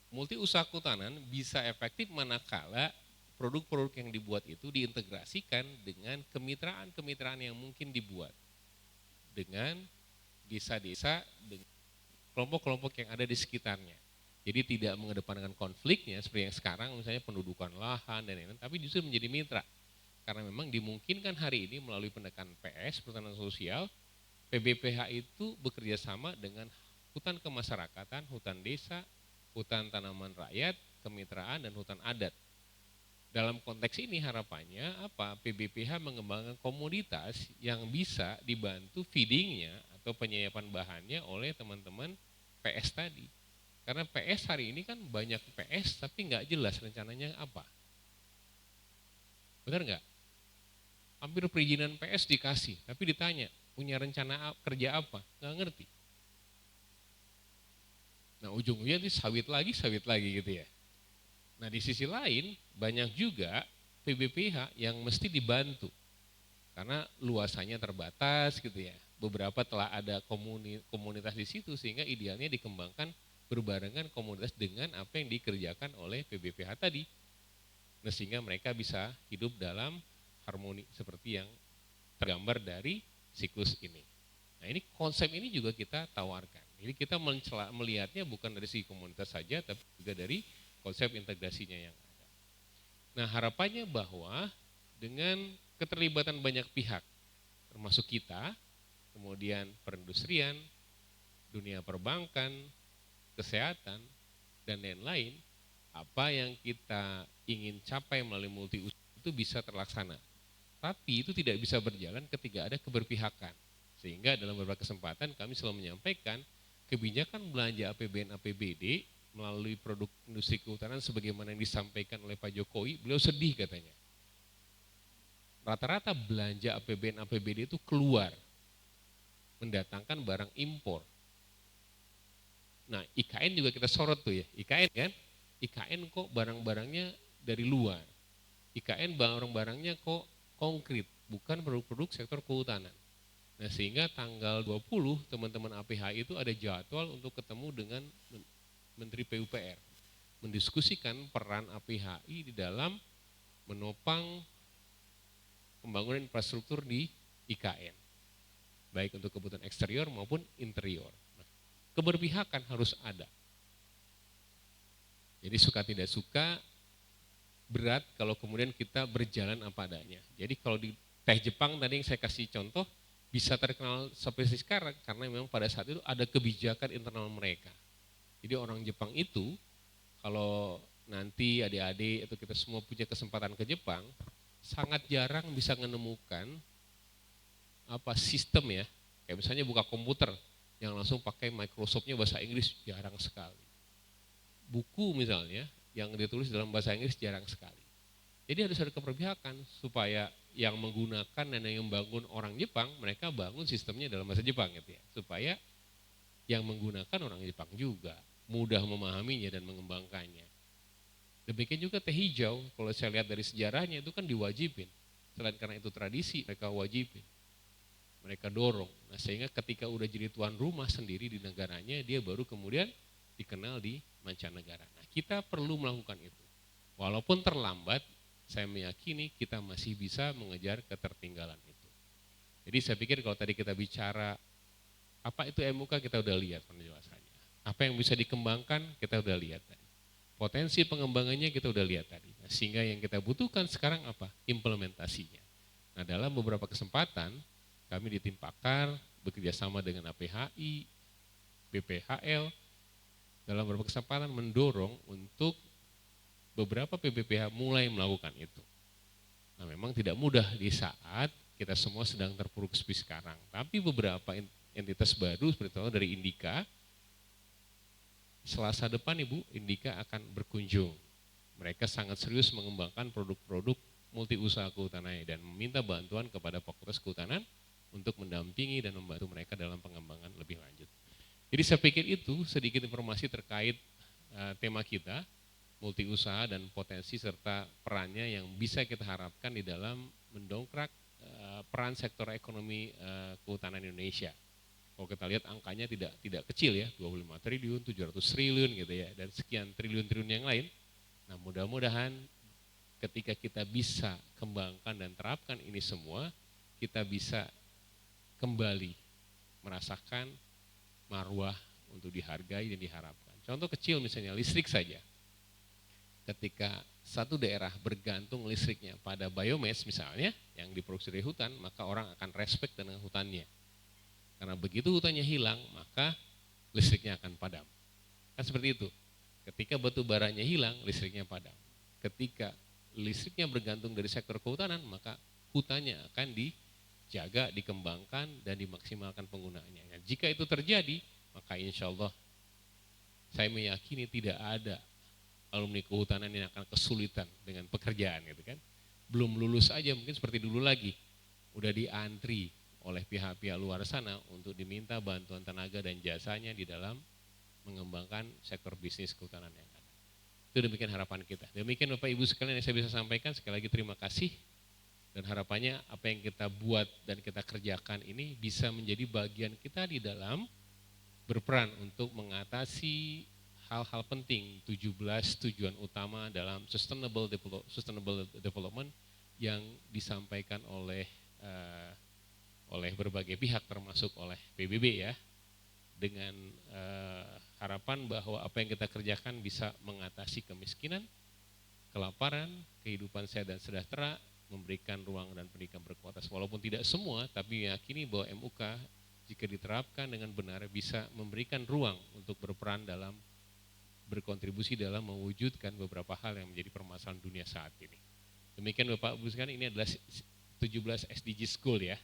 S3: multi usaha kehutanan bisa efektif manakala produk-produk yang dibuat itu diintegrasikan dengan kemitraan-kemitraan yang mungkin dibuat dengan desa-desa, dengan kelompok-kelompok yang ada di sekitarnya. Jadi tidak mengedepankan konfliknya seperti yang sekarang misalnya pendudukan lahan dan lain-lain, tapi justru menjadi mitra. Karena memang dimungkinkan hari ini melalui pendekatan PS, perhutanan sosial, PBPH itu bekerja sama dengan hutan kemasyarakatan, hutan desa, hutan tanaman rakyat, kemitraan, dan hutan adat. Dalam konteks ini harapannya apa? PBPH mengembangkan komoditas yang bisa dibantu feedingnya atau penyediaan bahannya oleh teman-teman PS tadi. Karena PS hari ini kan banyak PS tapi nggak jelas rencananya apa. Benar nggak? Hampir perizinan PS dikasih, tapi ditanya punya rencana kerja apa? Nggak ngerti. Nah ujung-ujungnya itu sawit lagi gitu ya. Nah di sisi lain banyak juga PBPH yang mesti dibantu karena luasannya terbatas gitu ya. Beberapa telah ada komunitas di situ sehingga idealnya dikembangkan berbarengan komunitas dengan apa yang dikerjakan oleh PBPH tadi. Nah sehingga mereka bisa hidup dalam harmoni seperti yang tergambar dari siklus ini. Nah ini konsep ini juga kita tawarkan. Jadi kita melihatnya bukan dari segi komunitas saja, tapi juga dari konsep integrasinya yang ada. Nah harapannya bahwa dengan keterlibatan banyak pihak, termasuk kita, kemudian perindustrian, dunia perbankan, kesehatan, dan lain-lain, apa yang kita ingin capai melalui multi usaha itu bisa terlaksana. Tapi itu tidak bisa berjalan ketika ada keberpihakan. Sehingga dalam beberapa kesempatan kami selalu menyampaikan kebijakan belanja APBN APBD melalui produk industri kehutanan sebagaimana yang disampaikan oleh Pak Jokowi, beliau sedih katanya. Rata-rata belanja APBN APBD itu keluar mendatangkan barang impor. Nah IKN juga kita sorot tuh ya, IKN kan, IKN kok barang-barangnya dari luar. IKN barang-barangnya kok konkret, bukan produk-produk sektor kehutanan. Nah sehingga tanggal 20 teman-teman APH itu ada jadwal untuk ketemu dengan Menteri PUPR. Mendiskusikan peran APHI di dalam menopang pembangunan infrastruktur di IKN. Baik untuk kebutuhan eksterior maupun interior. Nah, keberpihakan harus ada. Jadi suka tidak suka berat kalau kemudian kita berjalan apa adanya. Jadi kalau di teh Jepang tadi yang saya kasih contoh bisa terkenal seperti sekarang karena memang pada saat itu ada kebijakan internal mereka. Jadi orang Jepang itu kalau nanti adik-adik atau kita semua punya kesempatan ke Jepang, sangat jarang bisa menemukan apa sistem ya. Kayak misalnya buka komputer yang langsung pakai Microsoft-nya bahasa Inggris jarang sekali. Buku misalnya yang ditulis dalam bahasa Inggris jarang sekali. Jadi harus ada keperpihakan supaya yang menggunakan dan yang membangun orang Jepang, mereka bangun sistemnya dalam bahasa Jepang gitu ya. Supaya yang menggunakan orang Jepang juga mudah memahaminya dan mengembangkannya. Demikian juga teh hijau, kalau saya lihat dari sejarahnya itu kan diwajibin. Selain karena itu tradisi, mereka wajibin. Mereka dorong. Nah, sehingga ketika udah jadi tuan rumah sendiri di negaranya, dia baru kemudian dikenal di mancanegara. Nah, kita perlu melakukan itu. Walaupun terlambat, saya meyakini kita masih bisa mengejar ketertinggalan itu. Jadi saya pikir kalau tadi kita bicara apa itu MUK, kita udah lihat penjelasannya. Apa yang bisa dikembangkan, kita udah lihat tadi. Potensi pengembangannya kita udah lihat tadi. Nah, sehingga yang kita butuhkan sekarang apa? Implementasinya. Nah, dalam beberapa kesempatan, kami di tim pakar bekerja sama dengan APHI, BPHL, dalam beberapa kesempatan mendorong untuk beberapa PBPH mulai melakukan itu. Nah, memang tidak mudah di saat kita semua sedang terpuruk seperti sekarang. Tapi beberapa entitas baru seperti itu dari Indika, Selasa depan Ibu, Indika akan berkunjung. Mereka sangat serius mengembangkan produk-produk multi usaha kehutanan dan meminta bantuan kepada Fakultas Kehutanan untuk mendampingi dan membantu mereka dalam pengembangan lebih lanjut. Jadi saya pikir itu sedikit informasi terkait tema kita, multi usaha dan potensi serta perannya yang bisa kita harapkan di dalam mendongkrak peran sektor ekonomi kehutanan Indonesia. Kalau kita lihat angkanya tidak kecil ya, 25 triliun, 700 triliun gitu ya, dan sekian triliun-triliun yang lain. Nah, mudah-mudahan ketika kita bisa kembangkan dan terapkan ini semua, kita bisa kembali merasakan marwah untuk dihargai dan diharapkan. Contoh kecil misalnya listrik saja. Ketika satu daerah bergantung listriknya pada biomass misalnya, yang diproduksi dari hutan, maka orang akan respect dengan hutannya. Karena begitu hutannya hilang, maka listriknya akan padam. Kan seperti itu. Ketika batu baranya hilang, listriknya padam. Ketika listriknya bergantung dari sektor kehutanan, maka hutannya akan dijaga, dikembangkan, dan dimaksimalkan penggunaannya. Nah, jika itu terjadi, maka insya Allah saya meyakini tidak ada alumni kehutanan yang akan kesulitan dengan pekerjaan gitu kan. Belum lulus aja mungkin seperti dulu lagi. Udah diantri oleh pihak-pihak luar sana untuk diminta bantuan tenaga dan jasanya di dalam mengembangkan sektor bisnis kehutanan yang ada. Itu demikian harapan kita. Demikian Bapak Ibu sekalian yang saya bisa sampaikan. Sekali lagi terima kasih. Dan harapannya apa yang kita buat dan kita kerjakan ini bisa menjadi bagian kita di dalam berperan untuk mengatasi hal-hal penting 17 tujuan utama dalam sustainable development yang disampaikan oleh berbagai pihak termasuk oleh PBB ya, dengan harapan bahwa apa yang kita kerjakan bisa mengatasi kemiskinan, kelaparan, kehidupan sehat dan sejahtera, memberikan ruang dan pendidikan berkualitas. Walaupun tidak semua, tapi meyakini bahwa MUK jika diterapkan dengan benar bisa memberikan ruang untuk berperan dalam berkontribusi dalam mewujudkan beberapa hal yang menjadi permasalahan dunia saat ini. Demikian Bapak Ibu sekalian, ini adalah 17 SDGs Goal ya,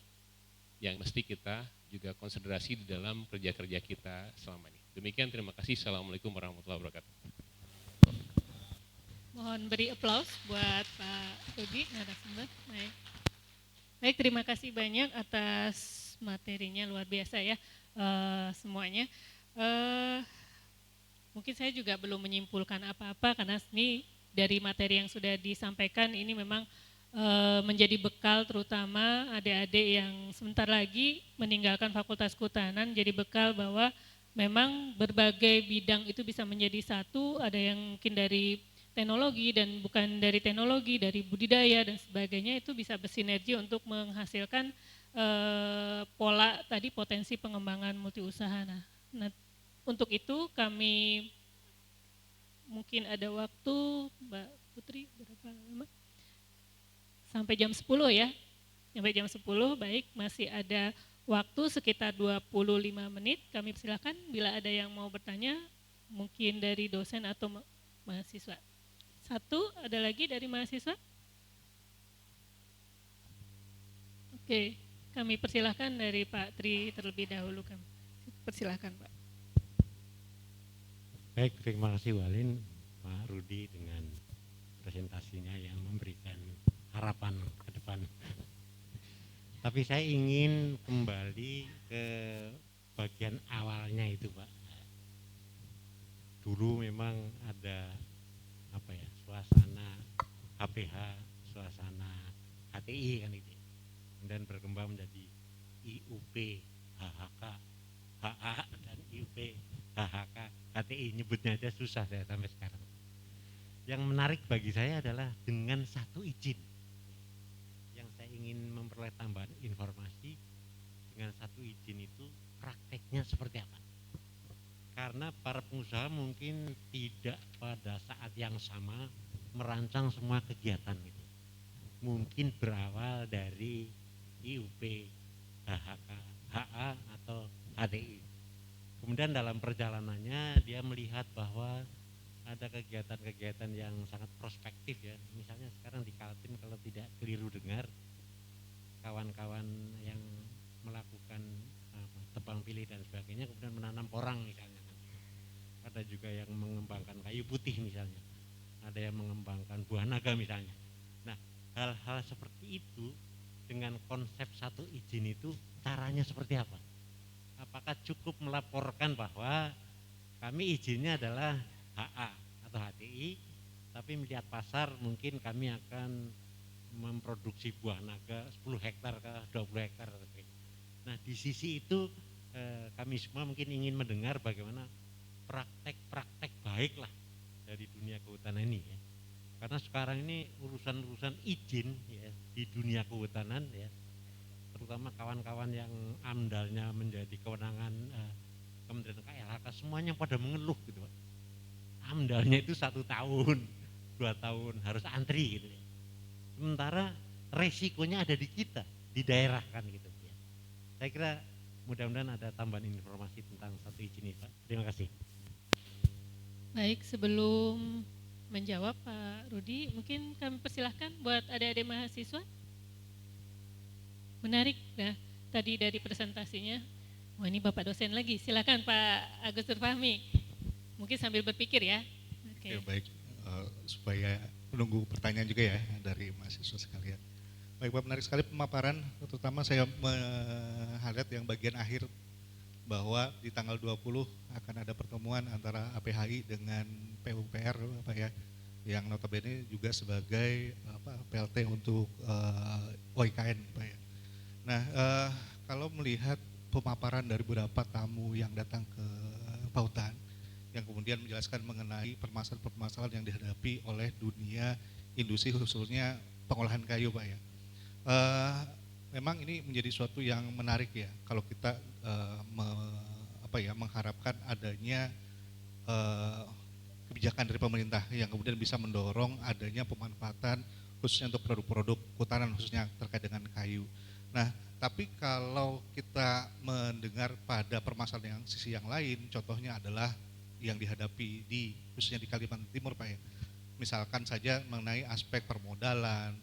S3: yang mesti kita juga konsentrasi di dalam kerja-kerja kita selama ini. Demikian, terima kasih. Assalamualaikum warahmatullahi wabarakatuh.
S4: Mohon beri aplaus buat Pak Rudi narasumber. Baik, terima kasih banyak atas materinya, luar biasa ya semuanya. Mungkin saya juga belum menyimpulkan apa-apa karena ini dari materi yang sudah disampaikan ini memang menjadi bekal terutama adik-adik yang sebentar lagi meninggalkan Fakultas Kehutanan, jadi bekal bahwa memang berbagai bidang itu bisa menjadi satu, ada yang mungkin dari teknologi dan bukan dari teknologi, dari budidaya dan sebagainya, itu bisa bersinergi untuk menghasilkan pola tadi potensi pengembangan multiusaha. Nah, untuk itu kami mungkin ada waktu Putri berapa lama? Sampai jam 10 ya. Sampai jam 10, baik, masih ada waktu sekitar 25 menit. Kami persilakan bila ada yang mau bertanya, mungkin dari dosen atau mahasiswa. Satu, ada lagi dari mahasiswa? Oke, kami persilahkan dari Pak Tri terlebih dahulu. Kami persilahkan Pak.
S5: Baik, terima kasih Walin, Pak Rudi dengan presentasinya yang memberikan harapan ke depan. Tapi saya ingin kembali ke bagian awalnya itu Pak. Dulu memang ada suasana HPH, suasana HTI kan itu. Dan berkembang menjadi IUP, HHK, HA dan IUP, HHK, HTI, nyebutnya aja susah saya sampai sekarang. Yang menarik bagi saya adalah dengan satu izin yang saya ingin memperoleh tambahan informasi, dengan satu izin itu prakteknya seperti apa. Karena para pengusaha mungkin tidak pada saat yang sama merancang semua kegiatan gitu. Mungkin berawal dari IUP, HHK, HA atau HTI. Kemudian dalam perjalanannya dia melihat bahwa ada kegiatan-kegiatan yang sangat prospektif ya. Misalnya sekarang di Kaltim kalau tidak keliru dengar, kawan-kawan yang melakukan tebang pilih dan sebagainya kemudian menanam porang misalnya. Ada juga yang mengembangkan kayu putih misalnya. Ada yang mengembangkan buah naga misalnya. Nah, hal-hal seperti itu dengan konsep satu izin itu caranya seperti apa? Apakah cukup melaporkan bahwa kami izinnya adalah HA atau HTI, tapi melihat pasar mungkin kami akan memproduksi buah naga 10 hektar ke 20 hektar. Nah di sisi itu kami semua mungkin ingin mendengar bagaimana praktek-praktek baik lah dari dunia kehutanan ini ya. Karena sekarang ini urusan-urusan izin ya, di dunia kehutanan ya, terutama kawan-kawan yang amdalnya menjadi kewenangan Kementerian KLHK semuanya pada mengeluh gitu Pak. Amdalnya itu 1 tahun, 2 tahun harus antri gitu ya. Sementara resikonya ada di kita, di daerah kan gitu ya. Saya kira mudah-mudahan ada tambahan informasi tentang satu izin ini Pak. Terima kasih.
S4: Baik, sebelum menjawab Pak Rudi, mungkin kami persilahkan buat adik-adik mahasiswa. Menarik nah tadi dari presentasinya. Wah ini Bapak dosen lagi, silakan Pak Agus Fahmi. Mungkin sambil berpikir ya.
S6: Oke, baik, supaya menunggu pertanyaan juga ya dari mahasiswa sekalian. Baik Pak, menarik sekali pemaparan, terutama saya melihat yang bagian akhir bahwa di tanggal 20 akan ada pertemuan antara APHI dengan PUPR Pak ya, yang notabene juga sebagai PLT untuk OIKN Pak ya. Nah kalau melihat pemaparan dari beberapa tamu yang datang ke Pautan, yang kemudian menjelaskan mengenai permasalahan-permasalahan yang dihadapi oleh dunia industri khususnya pengolahan kayu Pak ya. Memang ini menjadi suatu yang menarik ya kalau kita mengharapkan adanya kebijakan dari pemerintah yang kemudian bisa mendorong adanya pemanfaatan khususnya untuk produk-produk kehutanan khususnya terkait dengan kayu. Nah, tapi kalau kita mendengar pada permasalahan yang sisi yang lain, contohnya adalah yang dihadapi khususnya di Kalimantan Timur Pak ya. Misalkan saja mengenai aspek permodalan,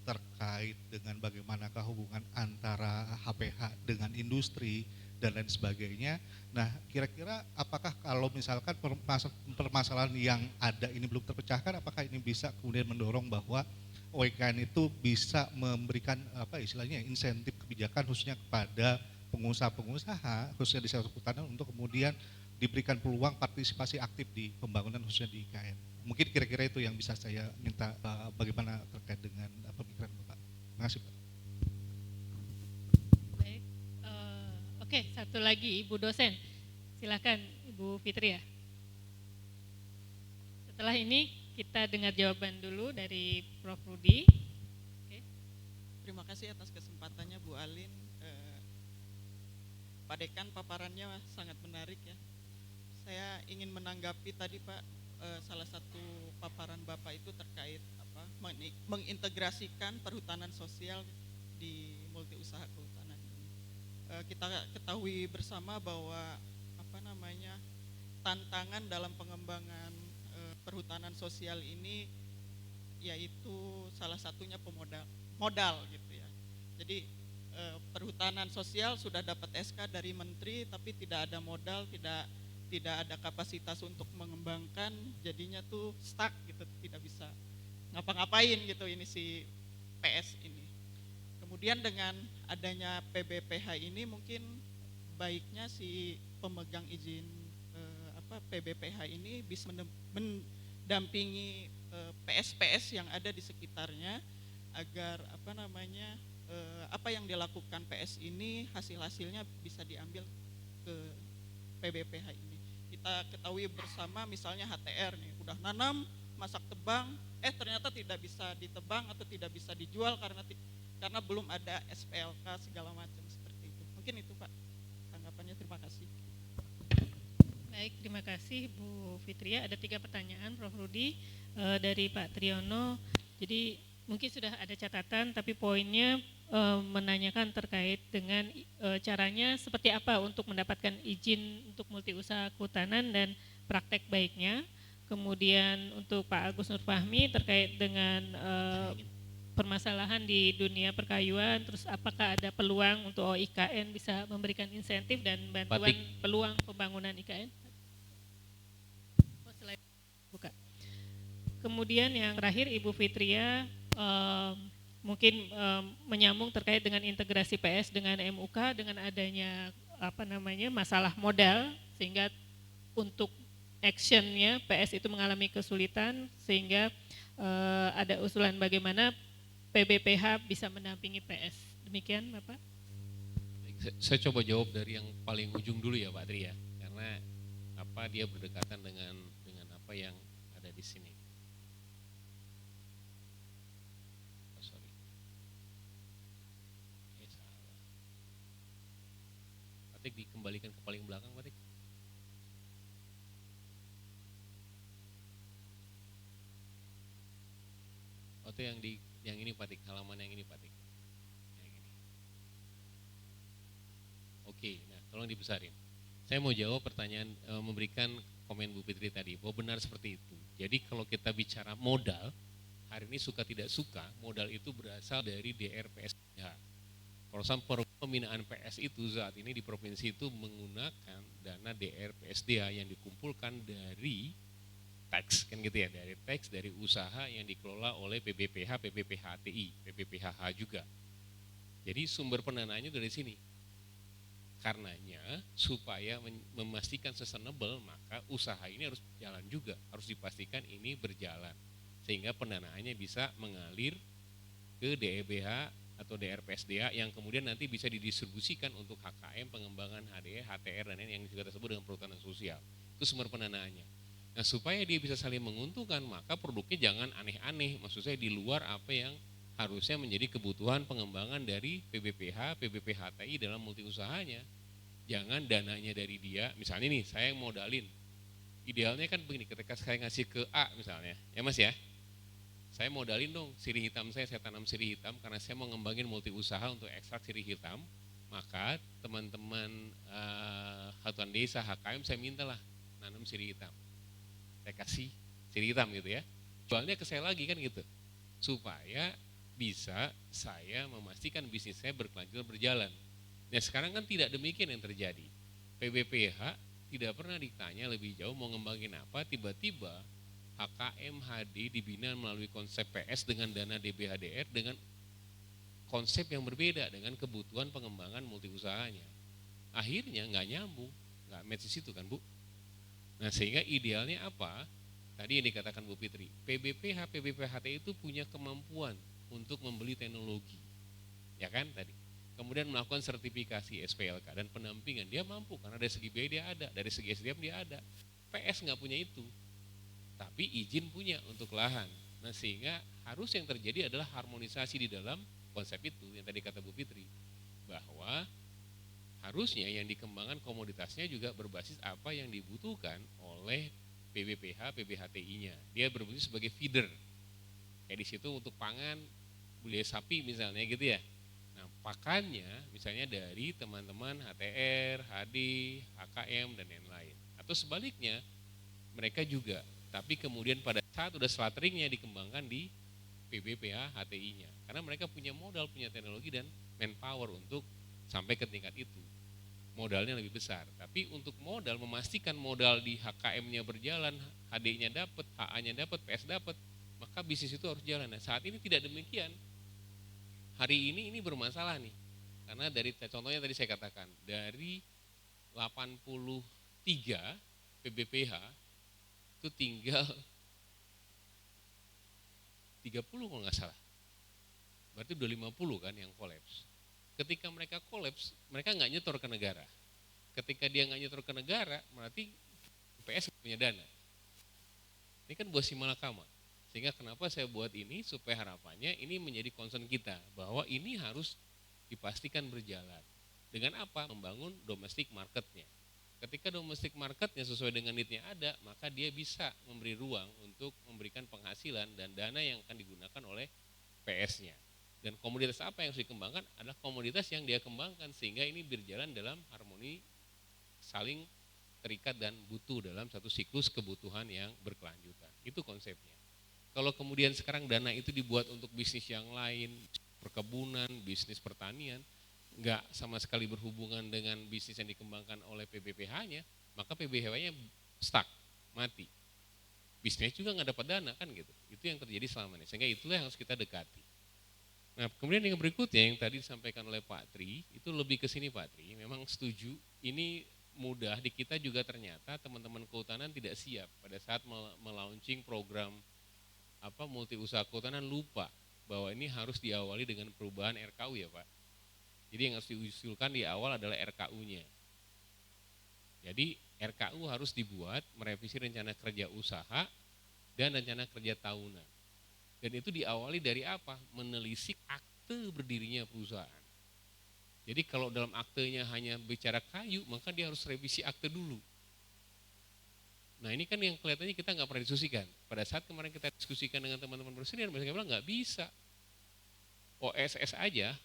S6: terkait dengan bagaimanakah hubungan antara HPH dengan industri dan lain sebagainya. Nah, kira-kira apakah kalau misalkan permasalahan yang ada ini belum terpecahkan, apakah ini bisa kemudian mendorong bahwa OIKN itu bisa memberikan insentif kebijakan khususnya kepada pengusaha-pengusaha khususnya di sektor kehutanan untuk kemudian diberikan peluang partisipasi aktif di pembangunan khususnya di IKN. Mungkin kira-kira itu yang bisa saya minta bagaimana terkait dengan pemikiran Bapak. Terima kasih Pak.
S4: Baik, oke, satu lagi Ibu dosen, silakan Ibu Fitri ya. Setelah ini kita dengar jawaban dulu dari Prof. Rudi. Oke.
S7: Terima kasih atas kesempatannya Bu Alin. Pak Dekan paparannya sangat menarik ya. Saya ingin menanggapi tadi Pak salah satu paparan Bapak itu terkait mengintegrasikan perhutanan sosial di multi usaha kehutanan ini. Kita ketahui bersama bahwa tantangan dalam pengembangan perhutanan sosial ini yaitu salah satunya modal gitu ya. Jadi perhutanan sosial sudah dapat SK dari menteri tapi tidak ada modal, tidak ada kapasitas untuk mengembangkan, jadinya tuh stuck gitu, tidak bisa ngapa-ngapain gitu ini si PS ini. Kemudian dengan adanya PBPH ini mungkin baiknya si pemegang izin PBPH ini bisa mendampingi PS-PS yang ada di sekitarnya agar apa yang dilakukan PS ini hasil-hasilnya bisa diambil ke PBPH ini. Kita ketahui bersama misalnya HTR nih udah nanam masak tebang, ternyata tidak bisa ditebang atau tidak bisa dijual karena belum ada SPLK segala macam seperti itu. Mungkin itu Pak tanggapannya, terima kasih.
S4: Baik, terima kasih Bu Fitria. Ada 3 pertanyaan Prof. Rudi dari Pak Triyono. Jadi mungkin sudah ada catatan, tapi poinnya menanyakan terkait dengan caranya seperti apa untuk mendapatkan izin untuk multi usaha kehutanan dan praktek baiknya. Kemudian untuk Pak Agus Nurfahmi terkait dengan permasalahan di dunia perkayuan, terus apakah ada peluang untuk IKN bisa memberikan insentif dan bantuan peluang pembangunan IKN? Buka. Kemudian yang terakhir Ibu Fitria mungkin menyambung terkait dengan integrasi PS dengan MUK dengan adanya masalah modal sehingga untuk actionnya PS itu mengalami kesulitan sehingga ada usulan bagaimana PBPH bisa mendampingi PS. Demikian Bapak.
S3: Saya coba jawab dari yang paling ujung dulu ya Pak Tri ya, karena dia berdekatan dengan apa yang ada di sini. Patik dikembalikan ke paling belakang Patik. Atau yang ini Patik, halaman yang ini Patik. Yang ini. Oke, nah tolong dibesarin. Saya mau jawab pertanyaan, memberikan komen Bu Fitri tadi, bahwa benar seperti itu. Jadi kalau kita bicara modal, hari ini suka tidak suka, modal itu berasal dari DRPSDH. Kalau pembinaan PS itu saat ini di provinsi itu menggunakan dana DRPSDH yang dikumpulkan dari tax, kan gitu ya, dari tax, dari usaha yang dikelola oleh PBPH, PBPHTI, PBPHH juga. Jadi sumber pendanaannya dari sini. Karenanya supaya memastikan sustainable maka usaha ini harus jalan juga, harus dipastikan ini berjalan sehingga pendanaannya bisa mengalir ke DEBH atau DRPSDA yang kemudian nanti bisa didistribusikan untuk HKM, pengembangan HDE, HTR dan lain yang juga tersebut dengan perhutanan sosial. Itu sumber pendanaannya. Nah supaya dia bisa saling menguntungkan maka produknya jangan aneh-aneh, maksud saya di luar apa yang harusnya menjadi kebutuhan pengembangan dari PBPH, PBPHTI dalam multi usahanya. Jangan dananya dari dia, misalnya nih saya modalin, idealnya kan begini, ketika saya ngasih ke A misalnya, ya Mas ya, saya modalin dong sirih hitam saya tanam sirih hitam karena saya mau ngembangin multi usaha untuk ekstrak sirih hitam, maka teman-teman Satuan Desa HKM saya mintalah nanam sirih hitam, saya kasih sirih hitam gitu ya, jualnya ke saya lagi kan gitu, supaya bisa saya memastikan bisnis saya berkelanjutan berjalan. Nah sekarang kan tidak demikian yang terjadi. PBPH tidak pernah ditanya lebih jauh mau ngembangin apa, tiba-tiba HKM HD dibina melalui konsep PS dengan dana DBHDR dengan konsep yang berbeda dengan kebutuhan pengembangan multi usahanya. Akhirnya nggak nyambung, nggak match di situ kan Bu. Nah sehingga idealnya apa? Tadi yang dikatakan Bu Fitri, PBPH, PBPHT itu punya kemampuan untuk membeli teknologi, ya kan tadi. Kemudian melakukan sertifikasi SPLK dan pendampingan, dia mampu karena dari segi biaya dia ada, dari segi SDM dia ada. PS nggak punya itu, tapi izin punya untuk lahan. Nah sehingga harus yang terjadi adalah harmonisasi di dalam konsep itu yang tadi kata Bu Fitri, bahwa harusnya yang dikembangkan komoditasnya juga berbasis apa yang dibutuhkan oleh PBPH, PBHTI-nya. Dia berfungsi sebagai feeder. Kayak di situ untuk pangan, budidaya sapi misalnya gitu ya. Nah, pakannya misalnya dari teman-teman HTR, HD, HKM dan lain-lain. Atau sebaliknya, mereka juga, tapi kemudian pada saat udah slaughteringnya dikembangkan di PBPH HTI-nya. Karena mereka punya modal, punya teknologi dan manpower untuk sampai ke tingkat itu. Modalnya lebih besar. Tapi untuk modal, memastikan modal di HKM-nya berjalan, HD-nya dapat, HA-nya dapat, PS dapat, maka bisnis itu harus jalan. Nah, saat ini tidak demikian. Hari ini bermasalah nih. Karena dari contohnya tadi saya katakan, dari 83 PBPH itu tinggal 30 kalau nggak salah. Berarti udah 50 kan yang kolaps. Ketika mereka kolaps, mereka nggak nyetor ke negara. Ketika dia nggak nyetor ke negara, berarti PS punya dana. Ini kan buah si malakama. Sehingga kenapa saya buat ini, supaya harapannya ini menjadi concern kita. Bahwa ini harus dipastikan berjalan. Dengan apa? Membangun domestic marketnya. Ketika domestic marketnya sesuai dengan need-nya ada, maka dia bisa memberi ruang untuk memberikan penghasilan dan dana yang akan digunakan oleh PS-nya. Dan komoditas apa yang harus dikembangkan adalah komoditas yang dia kembangkan sehingga ini berjalan dalam harmoni saling terikat dan butuh dalam satu siklus kebutuhan yang berkelanjutan. Itu konsepnya. Kalau kemudian sekarang dana itu dibuat untuk bisnis yang lain, perkebunan, bisnis pertanian, enggak sama sekali berhubungan dengan bisnis yang dikembangkan oleh PBPH-nya, maka PBPH-nya stuck, mati. Bisnis juga enggak dapat dana kan gitu. Itu yang terjadi selama ini. Sehingga itulah yang harus kita dekati. Nah, kemudian yang berikutnya yang tadi disampaikan oleh Pak Tri, itu lebih ke sini Pak Tri, memang setuju, ini mudah di kita juga ternyata teman-teman kehutanan tidak siap pada saat melaunching program multi usaha kehutanan lupa bahwa ini harus diawali dengan perubahan RKU ya Pak. Jadi yang harus diusulkan di awal adalah RKU-nya. Jadi RKU harus dibuat merevisi rencana kerja usaha dan rencana kerja tahunan. Dan itu diawali dari apa? Menelisik akte berdirinya perusahaan. Jadi kalau dalam aktenya hanya bicara kayu, maka dia harus revisi akte dulu. Nah ini kan yang kelihatannya kita nggak pernah diskusikan. Pada saat kemarin kita diskusikan dengan teman-teman presiden, mereka bilang nggak bisa. OSS aja,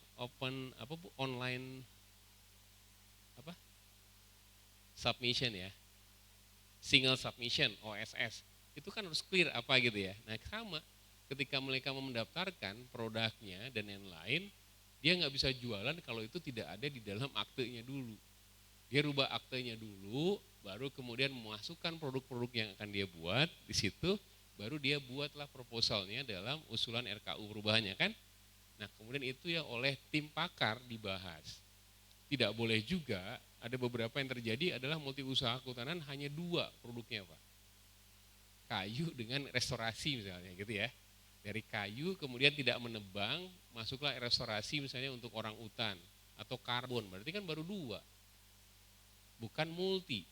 S3: online submission ya, single submission OSS, itu kan harus clear apa gitu ya. Nah sama. Ketika mereka mendaftarkan produknya dan yang lain, dia nggak bisa jualan kalau itu tidak ada di dalam aktenya dulu. Dia rubah aktenya dulu, baru kemudian memasukkan produk-produk yang akan dia buat di situ, baru dia buatlah proposalnya dalam usulan RKU perubahannya kan. Nah kemudian itu ya oleh tim pakar dibahas. Tidak boleh juga, ada beberapa yang terjadi adalah multi usaha kehutanan hanya 2 produknya Pak. Kayu dengan restorasi misalnya gitu ya. Dari kayu kemudian tidak menebang, masuklah restorasi misalnya untuk orang utan atau karbon, berarti kan baru 2, bukan multi.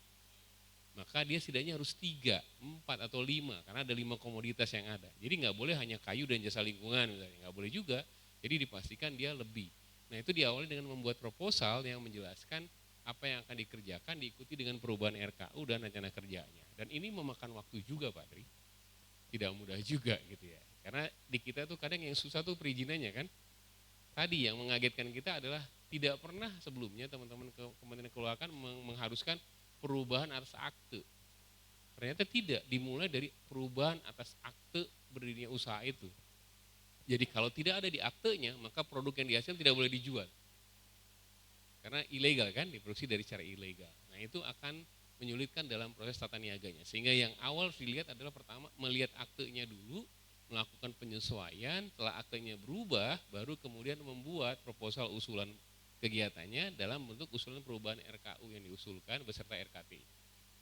S3: Maka dia setidaknya harus 3, 4 atau 5, karena ada 5 komoditas yang ada. Jadi nggak boleh hanya kayu dan jasa lingkungan misalnya, nggak boleh juga. Jadi dipastikan dia lebih. Nah itu diawali dengan membuat proposal yang menjelaskan apa yang akan dikerjakan diikuti dengan perubahan RKU dan rencana kerjanya. Dan ini memakan waktu juga Pak Tri, tidak mudah juga gitu ya. Karena di kita tuh kadang yang susah tuh perizinannya kan. Tadi yang mengagetkan kita adalah tidak pernah sebelumnya teman-teman Kementerian Keuangan mengharuskan perubahan atas akte. Ternyata tidak, dimulai dari perubahan atas akte berdirinya usaha itu. Jadi kalau tidak ada di aktenya, maka produk yang dihasilkan tidak boleh dijual. Karena ilegal kan, diproduksi dari cara ilegal. Nah itu akan menyulitkan dalam proses tata niaganya. Sehingga yang awal dilihat adalah pertama melihat aktenya dulu, melakukan penyesuaian, setelah aktenya berubah, baru kemudian membuat proposal usulan kegiatannya dalam bentuk usulan perubahan RKU yang diusulkan beserta RKT.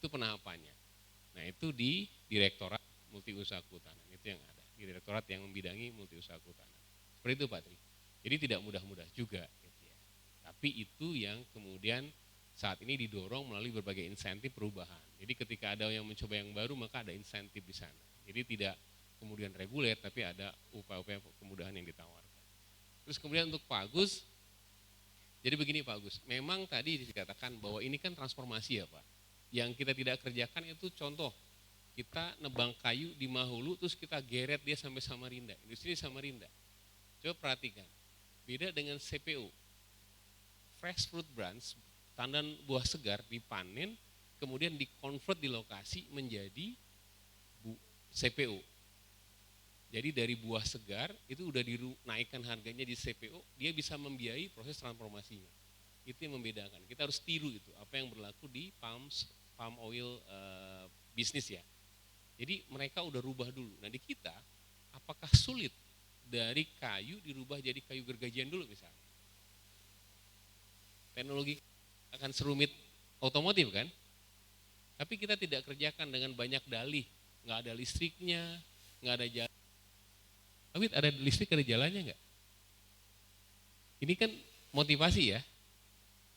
S3: Itu penahapannya. Nah itu di Direktorat Multi Usaha Kehutanan, itu yang ada. Di Direktorat yang membidangi multi usaha kehutanan. Seperti itu Pak Tri. Jadi tidak mudah-mudah juga. Gitu ya. Tapi itu yang kemudian saat ini didorong melalui berbagai insentif perubahan. Jadi ketika ada yang mencoba yang baru, maka ada insentif di sana. Jadi tidak kemudian reguler, tapi ada upaya-upaya kemudahan yang ditawarkan. Terus kemudian untuk Pak Agus, jadi begini Pak Agus, memang tadi dikatakan bahwa ini kan transformasi ya Pak. Yang kita tidak kerjakan itu contoh, Kita nebang kayu di Mahulu terus kita geret dia sampai Samarinda, industri Samarinda. Coba perhatikan, beda dengan CPO. Fresh fruit branch, tandan buah segar dipanen, kemudian dikonvert di lokasi menjadi CPO. Jadi dari buah segar itu udah dinaikkan harganya di CPO, dia bisa membiayai proses transformasinya. Itu yang membedakan. Kita harus tiru itu apa yang berlaku di palm oil bisnis ya. Jadi mereka udah rubah dulu. Nah di kita, apakah sulit dari kayu dirubah jadi kayu gergajian dulu misalnya? Teknologi akan serumit otomotif kan? Tapi kita tidak kerjakan dengan banyak dalih. Nggak ada listriknya, nggak ada jalan. Tapi ada listrik, ada jalannya nggak? Ini kan motivasi ya.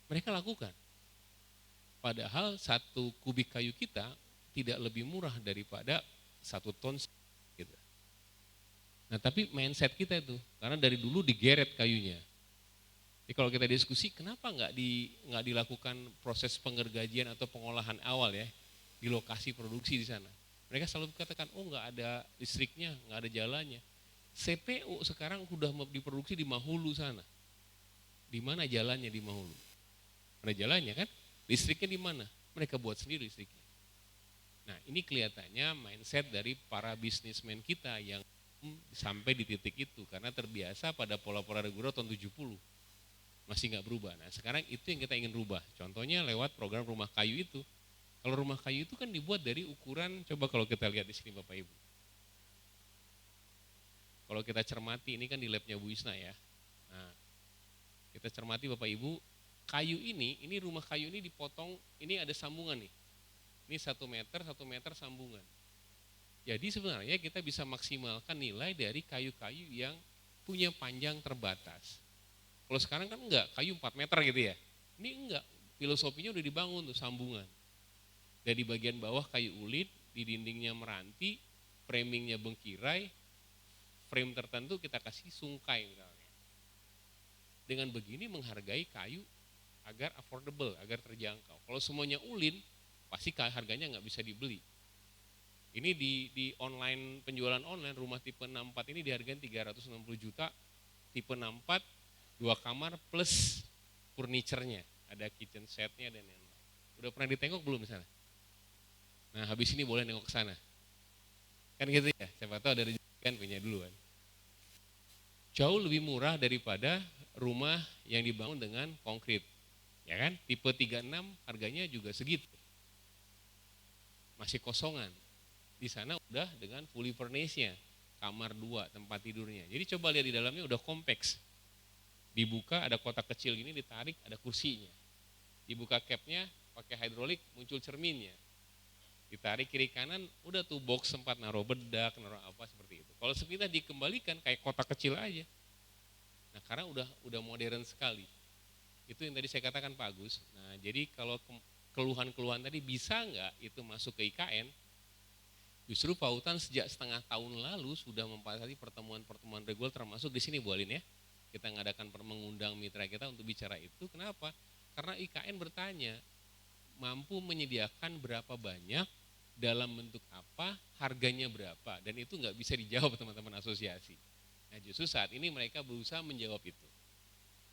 S3: Mereka lakukan. Padahal 1 kubik kayu kita tidak lebih murah daripada 1 ton gitu. Nah tapi mindset kita itu, karena dari dulu digeret kayunya. Jadi kalau kita diskusi, kenapa nggak dilakukan proses penggergajian atau pengolahan awal ya di lokasi produksi di sana? Mereka selalu katakan, oh nggak ada listriknya, nggak ada jalannya. CPO sekarang sudah diproduksi di Mahulu sana. Di mana jalannya di Mahulu? Ada jalannya kan? Listriknya di mana? Mereka buat sendiri listriknya. Nah ini kelihatannya mindset dari para bisnismen kita yang sampai di titik itu karena terbiasa pada pola-pola reguler tahun 70 masih nggak berubah. Nah sekarang itu yang kita ingin rubah. Contohnya lewat program rumah kayu itu. Kalau rumah kayu itu kan dibuat dari ukuran, coba kalau kita lihat di sini Bapak Ibu. Kalau kita cermati ini kan di labnya Bu Isna ya. Nah kita cermati Bapak Ibu, kayu ini rumah kayu ini dipotong, ini ada sambungan nih. Ini 1 meter sambungan. Jadi sebenarnya kita bisa maksimalkan nilai dari kayu-kayu yang punya panjang terbatas. Kalau sekarang kan enggak, kayu 4 meter gitu ya. Ini enggak, filosofinya udah dibangun tuh sambungan. Dari bagian bawah kayu ulit, di dindingnya meranti, framingnya bengkirai, frame tertentu kita kasih sungkai misalnya. Dengan begini menghargai kayu agar affordable, agar terjangkau. Kalau semuanya ulin, pasti harganya nggak bisa dibeli. Ini di online, penjualan online, rumah tipe 64 ini dihargain 360 juta, tipe 64, 2 kamar plus furniture-nya, ada kitchen set-nya dan lain-lain. Udah pernah ditengok belum misalnya? Nah habis ini boleh nengok ke sana. Kan gitu ya, siapa tahu ada rezeki kan punya dulu kan. Jauh lebih murah daripada rumah yang dibangun dengan konkrit. Ya kan, tipe 36 harganya juga segitu. Masih kosongan. Di sana udah dengan fully furnished-nya, kamar 2, tempat tidurnya. Jadi coba lihat di dalamnya udah kompleks. Dibuka ada kotak kecil gini, ditarik ada kursinya. Dibuka capnya pakai hidrolik muncul cerminnya. Ditarik kiri kanan udah tuh box sempat naruh bedak, naruh apa seperti itu. Kalau sepindah dikembalikan kayak kotak kecil aja. Nah karena udah modern sekali. Itu yang tadi saya katakan Pak Agus. Nah jadi kalau keluhan-keluhan tadi bisa nggak itu masuk ke IKN? Justru Pak Utan sejak setengah tahun lalu sudah memfasilitasi pertemuan-pertemuan reguler termasuk di sini Bu Alin ya. Kita ngadakan mengundang mitra kita untuk bicara itu. Kenapa? Karena IKN bertanya, mampu menyediakan berapa banyak, dalam bentuk apa, harganya berapa. Dan itu nggak bisa dijawab teman-teman asosiasi. Nah justru saat ini mereka berusaha menjawab itu.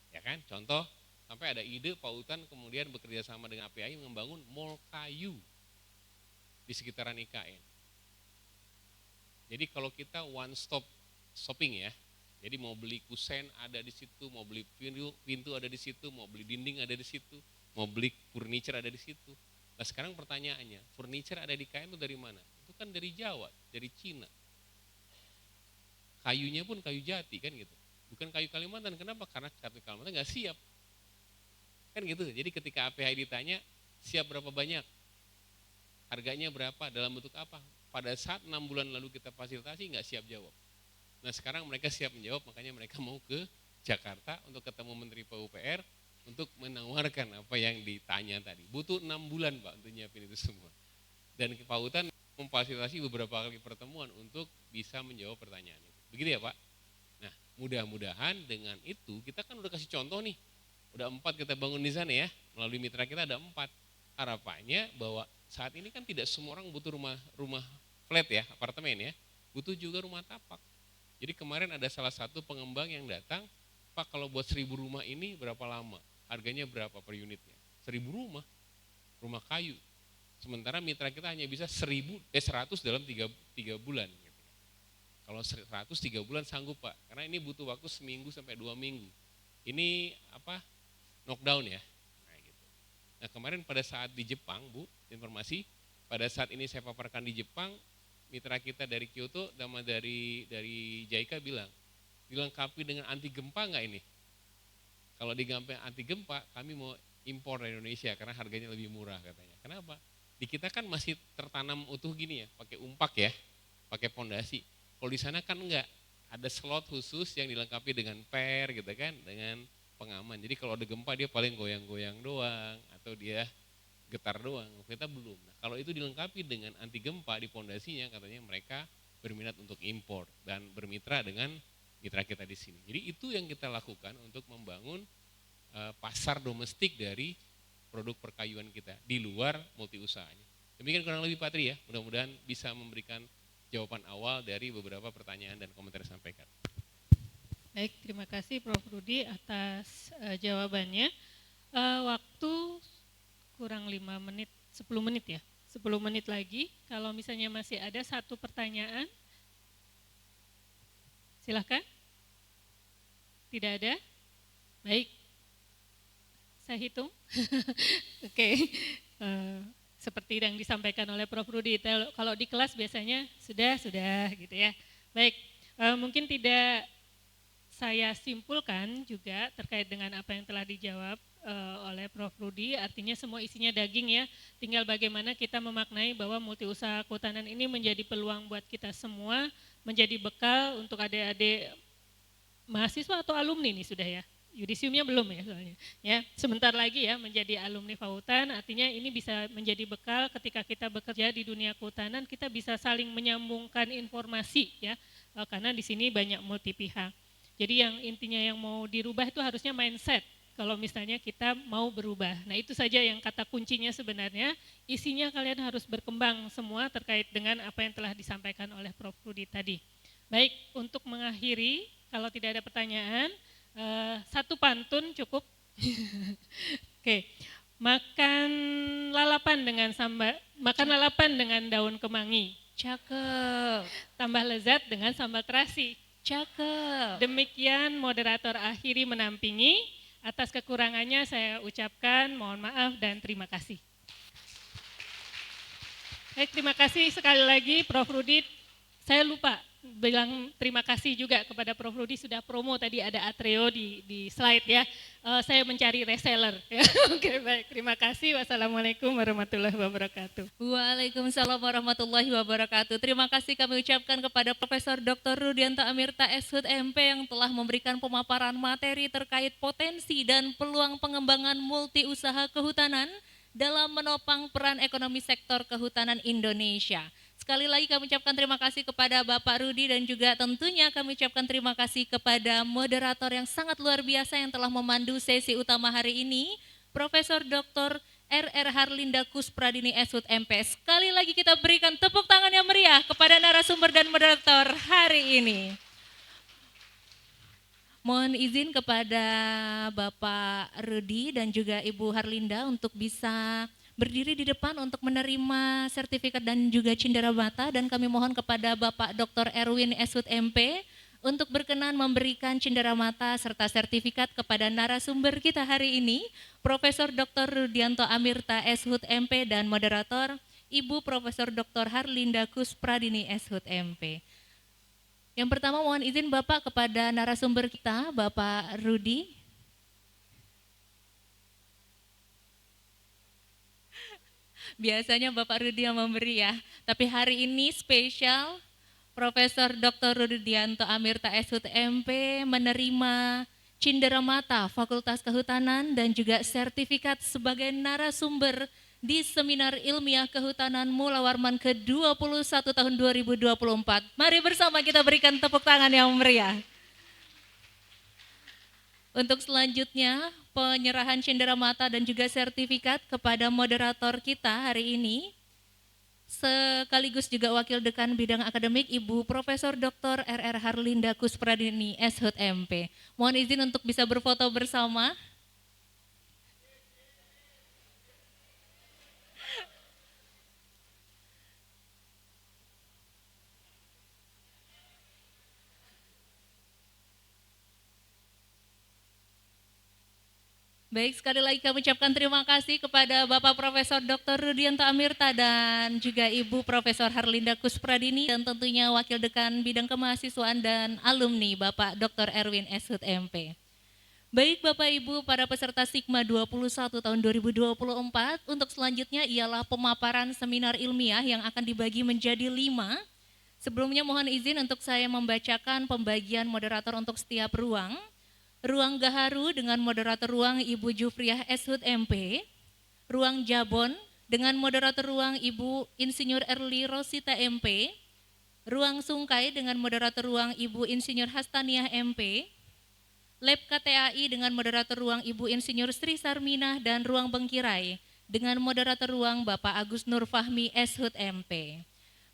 S3: Ya kan, contoh sampai ada ide Pak Utan kemudian bekerja sama dengan API membangun mall kayu di sekitaran IKN. Jadi kalau kita one stop shopping ya, jadi mau beli kusen ada di situ, mau beli pintu ada di situ, mau beli dinding ada di situ, mau beli furniture ada di situ. Nah sekarang pertanyaannya, furniture ada di IKN itu dari mana? Itu kan dari Jawa, dari Cina. Kayunya pun kayu jati kan gitu, bukan kayu Kalimantan. Kenapa? Karena kayu Kalimantan nggak siap. Kan gitu, jadi ketika APH ditanya, siap berapa banyak? Harganya berapa? Dalam bentuk apa? Pada saat 6 bulan lalu kita fasilitasi nggak siap jawab. Nah sekarang mereka siap menjawab, makanya mereka mau ke Jakarta untuk ketemu Menteri PUPR untuk menawarkan apa yang ditanya tadi. Butuh 6 bulan Pak untuk nyiapin itu semua. Dan Pak Utan memfasilitasi beberapa kali pertemuan untuk bisa menjawab pertanyaan itu. Begitu ya Pak? Nah mudah-mudahan dengan itu kita kan udah kasih contoh nih. Udah 4 kita bangun di sana ya, melalui mitra kita ada 4. Harapannya bahwa saat ini kan tidak semua orang butuh rumah flat ya, apartemen ya, butuh juga rumah tapak. Jadi kemarin ada salah satu pengembang yang datang, Pak kalau buat 1.000 rumah ini berapa lama? Harganya berapa per unitnya? 1.000 rumah kayu. Sementara mitra kita hanya bisa 100 dalam 3 bulan. Gitu. Kalau 100 3 bulan sanggup Pak, karena ini butuh waktu seminggu sampai 2 minggu. Ini knockdown ya. Nah kemarin pada saat di Jepang Bu, informasi, pada saat ini saya paparkan di Jepang, mitra kita dari Kyoto sama dari JICA bilang, dilengkapi dengan anti gempa enggak ini? Kalau digampang anti gempa, kami mau impor dari Indonesia karena harganya lebih murah katanya. Kenapa? Di kita kan masih tertanam utuh gini ya, pakai umpak ya, pakai pondasi. Kalau di sana kan enggak, ada slot khusus yang dilengkapi dengan per gitu kan, dengan pengaman. Jadi kalau ada gempa dia paling goyang-goyang doang atau dia getar doang. Kita belum. Nah, kalau itu dilengkapi dengan anti gempa di pondasinya, katanya mereka berminat untuk impor dan bermitra dengan mitra kita di sini. Jadi itu yang kita lakukan untuk membangun pasar domestik dari produk perkayuan kita di luar multi usahanya. Demikian kurang lebih Pak Tri ya. Mudah-mudahan bisa memberikan jawaban awal dari beberapa pertanyaan dan komentar yang disampaikan.
S4: Baik, terima kasih Prof. Rudi atas jawabannya. Waktu kurang 5 menit, 10 menit ya, 10 menit lagi. Kalau misalnya masih ada satu pertanyaan, silahkan. Tidak ada? Baik, saya hitung. Oke, seperti yang disampaikan oleh Prof. Rudi, kalau di kelas biasanya sudah gitu ya. Baik, mungkin tidak saya simpulkan juga terkait dengan apa yang telah dijawab oleh Prof. Rudi, artinya semua isinya daging ya, tinggal bagaimana kita memaknai bahwa multi usaha kehutanan ini menjadi peluang buat kita semua, menjadi bekal untuk adik-adik mahasiswa atau alumni nih sudah ya, yudisiumnya belum ya soalnya, ya sebentar lagi ya menjadi alumni Fahutan, artinya ini bisa menjadi bekal ketika kita bekerja di dunia kehutanan, kita bisa saling menyambungkan informasi ya, karena di sini banyak multi pihak. Jadi yang intinya yang mau dirubah itu harusnya mindset, kalau misalnya kita mau berubah. Nah itu saja yang kata kuncinya sebenarnya, isinya kalian harus berkembang semua terkait dengan apa yang telah disampaikan oleh Prof. Rudi tadi. Baik, untuk mengakhiri, kalau tidak ada pertanyaan, satu pantun cukup. Oke, makan lalapan dengan daun kemangi.
S1: Cakep,
S4: Tambah lezat dengan sambal terasi.
S1: cakep.
S4: Demikian moderator akhiri menampingi, atas kekurangannya saya ucapkan mohon maaf dan terima kasih. Baik, terima kasih sekali lagi Prof. Rudi. Saya lupa bilang terima kasih juga kepada Prof. Rudi, sudah promo tadi ada Atreo di slide ya. Saya mencari reseller. Ya. Oke, baik, terima kasih. Wassalamualaikum warahmatullahi wabarakatuh.
S1: Waalaikumsalam warahmatullahi wabarakatuh. Terima kasih kami ucapkan kepada Profesor Dr. Rudianto Amirta SHUT MP yang telah memberikan pemaparan materi terkait potensi dan peluang pengembangan multi usaha kehutanan dalam menopang peran ekonomi sektor kehutanan Indonesia. Sekali lagi kami ucapkan terima kasih kepada Bapak Rudi dan juga tentunya kami ucapkan terima kasih kepada moderator yang sangat luar biasa yang telah memandu sesi utama hari ini, Profesor Dr. RR Harlinda Kuspradini SHUT MP. Sekali lagi kita berikan tepuk tangan yang meriah kepada narasumber dan moderator hari ini. Mohon izin kepada Bapak Rudi dan juga Ibu Harlinda untuk bisa berdiri di depan untuk menerima sertifikat dan juga cenderamata, dan kami mohon kepada Bapak Dr. Erwin SHUT MP untuk berkenan memberikan cenderamata serta sertifikat kepada narasumber kita hari ini, Profesor Dr. Rudianto Amirta SHUT MP dan moderator Ibu Profesor Dr. Harlinda Kuspradini SHUT MP. Yang pertama mohon izin Bapak kepada narasumber kita, Bapak Rudi. Biasanya Bapak Rudi yang memberi ya, tapi hari ini spesial Profesor Dr. Rudianto Amirta SHUT MP menerima cenderamata Fakultas Kehutanan dan juga sertifikat sebagai narasumber di Seminar Ilmiah Kehutanan Mula Warman ke-21 tahun 2024. Mari bersama kita berikan tepuk tangan yang meriah. Untuk selanjutnya, penyerahan cenderamata dan juga sertifikat kepada moderator kita hari ini, sekaligus juga Wakil Dekan Bidang Akademik Ibu Profesor Dr. RR Harlinda Kuspradini SHUT MP. Mohon izin untuk bisa berfoto bersama. Baik, sekali lagi kami ucapkan terima kasih kepada Bapak Profesor Dr. Rudianto Amirta dan juga Ibu Profesor Harlinda Kuspradini dan tentunya Wakil Dekan Bidang Kemahasiswaan dan Alumni Bapak Dr. Erwin SHUT MP. Baik Bapak Ibu, para peserta Sigma 21 tahun 2024, untuk selanjutnya ialah pemaparan seminar ilmiah yang akan dibagi menjadi 5. Sebelumnya mohon izin untuk saya membacakan pembagian moderator untuk setiap ruang. Ruang Gaharu dengan moderator ruang Ibu Jufriah SHUT MP, Ruang Jabon dengan moderator ruang Ibu Insinyur Erli Rosita MP, Ruang Sungkai dengan moderator ruang Ibu Insinyur Hastaniah MP, Lab KTAI dengan moderator ruang Ibu Insinyur Sri Sarminah dan Ruang Bengkirai dengan moderator ruang Bapak Agus Nur Fahmi SHUT MP.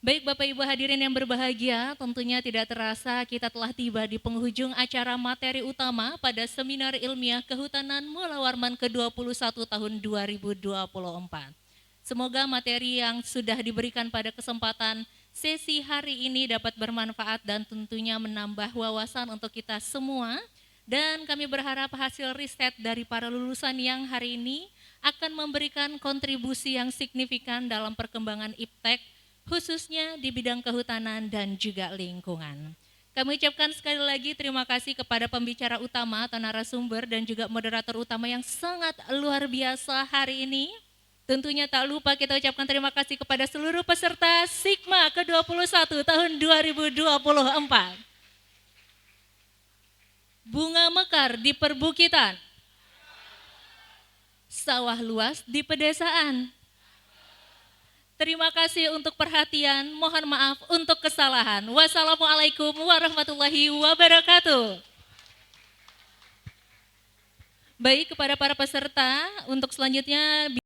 S1: Baik Bapak Ibu hadirin yang berbahagia, tentunya tidak terasa kita telah tiba di penghujung acara materi utama pada seminar ilmiah Kehutanan Mula Warman ke-21 tahun 2024. Semoga materi yang sudah diberikan pada kesempatan sesi hari ini dapat bermanfaat dan tentunya menambah wawasan untuk kita semua. Dan kami berharap hasil riset dari para lulusan yang hari ini akan memberikan kontribusi yang signifikan dalam perkembangan IPTEK, khususnya di bidang kehutanan dan juga lingkungan. Kami ucapkan sekali lagi terima kasih kepada pembicara utama atau narasumber dan juga moderator utama yang sangat luar biasa hari ini. Tentunya tak lupa kita ucapkan terima kasih kepada seluruh peserta Sigma ke-21 tahun 2024. Bunga mekar di perbukitan, sawah luas di pedesaan. Terima kasih untuk perhatian, mohon maaf untuk kesalahan. Wassalamualaikum warahmatullahi wabarakatuh. Baik, kepada para peserta, untuk selanjutnya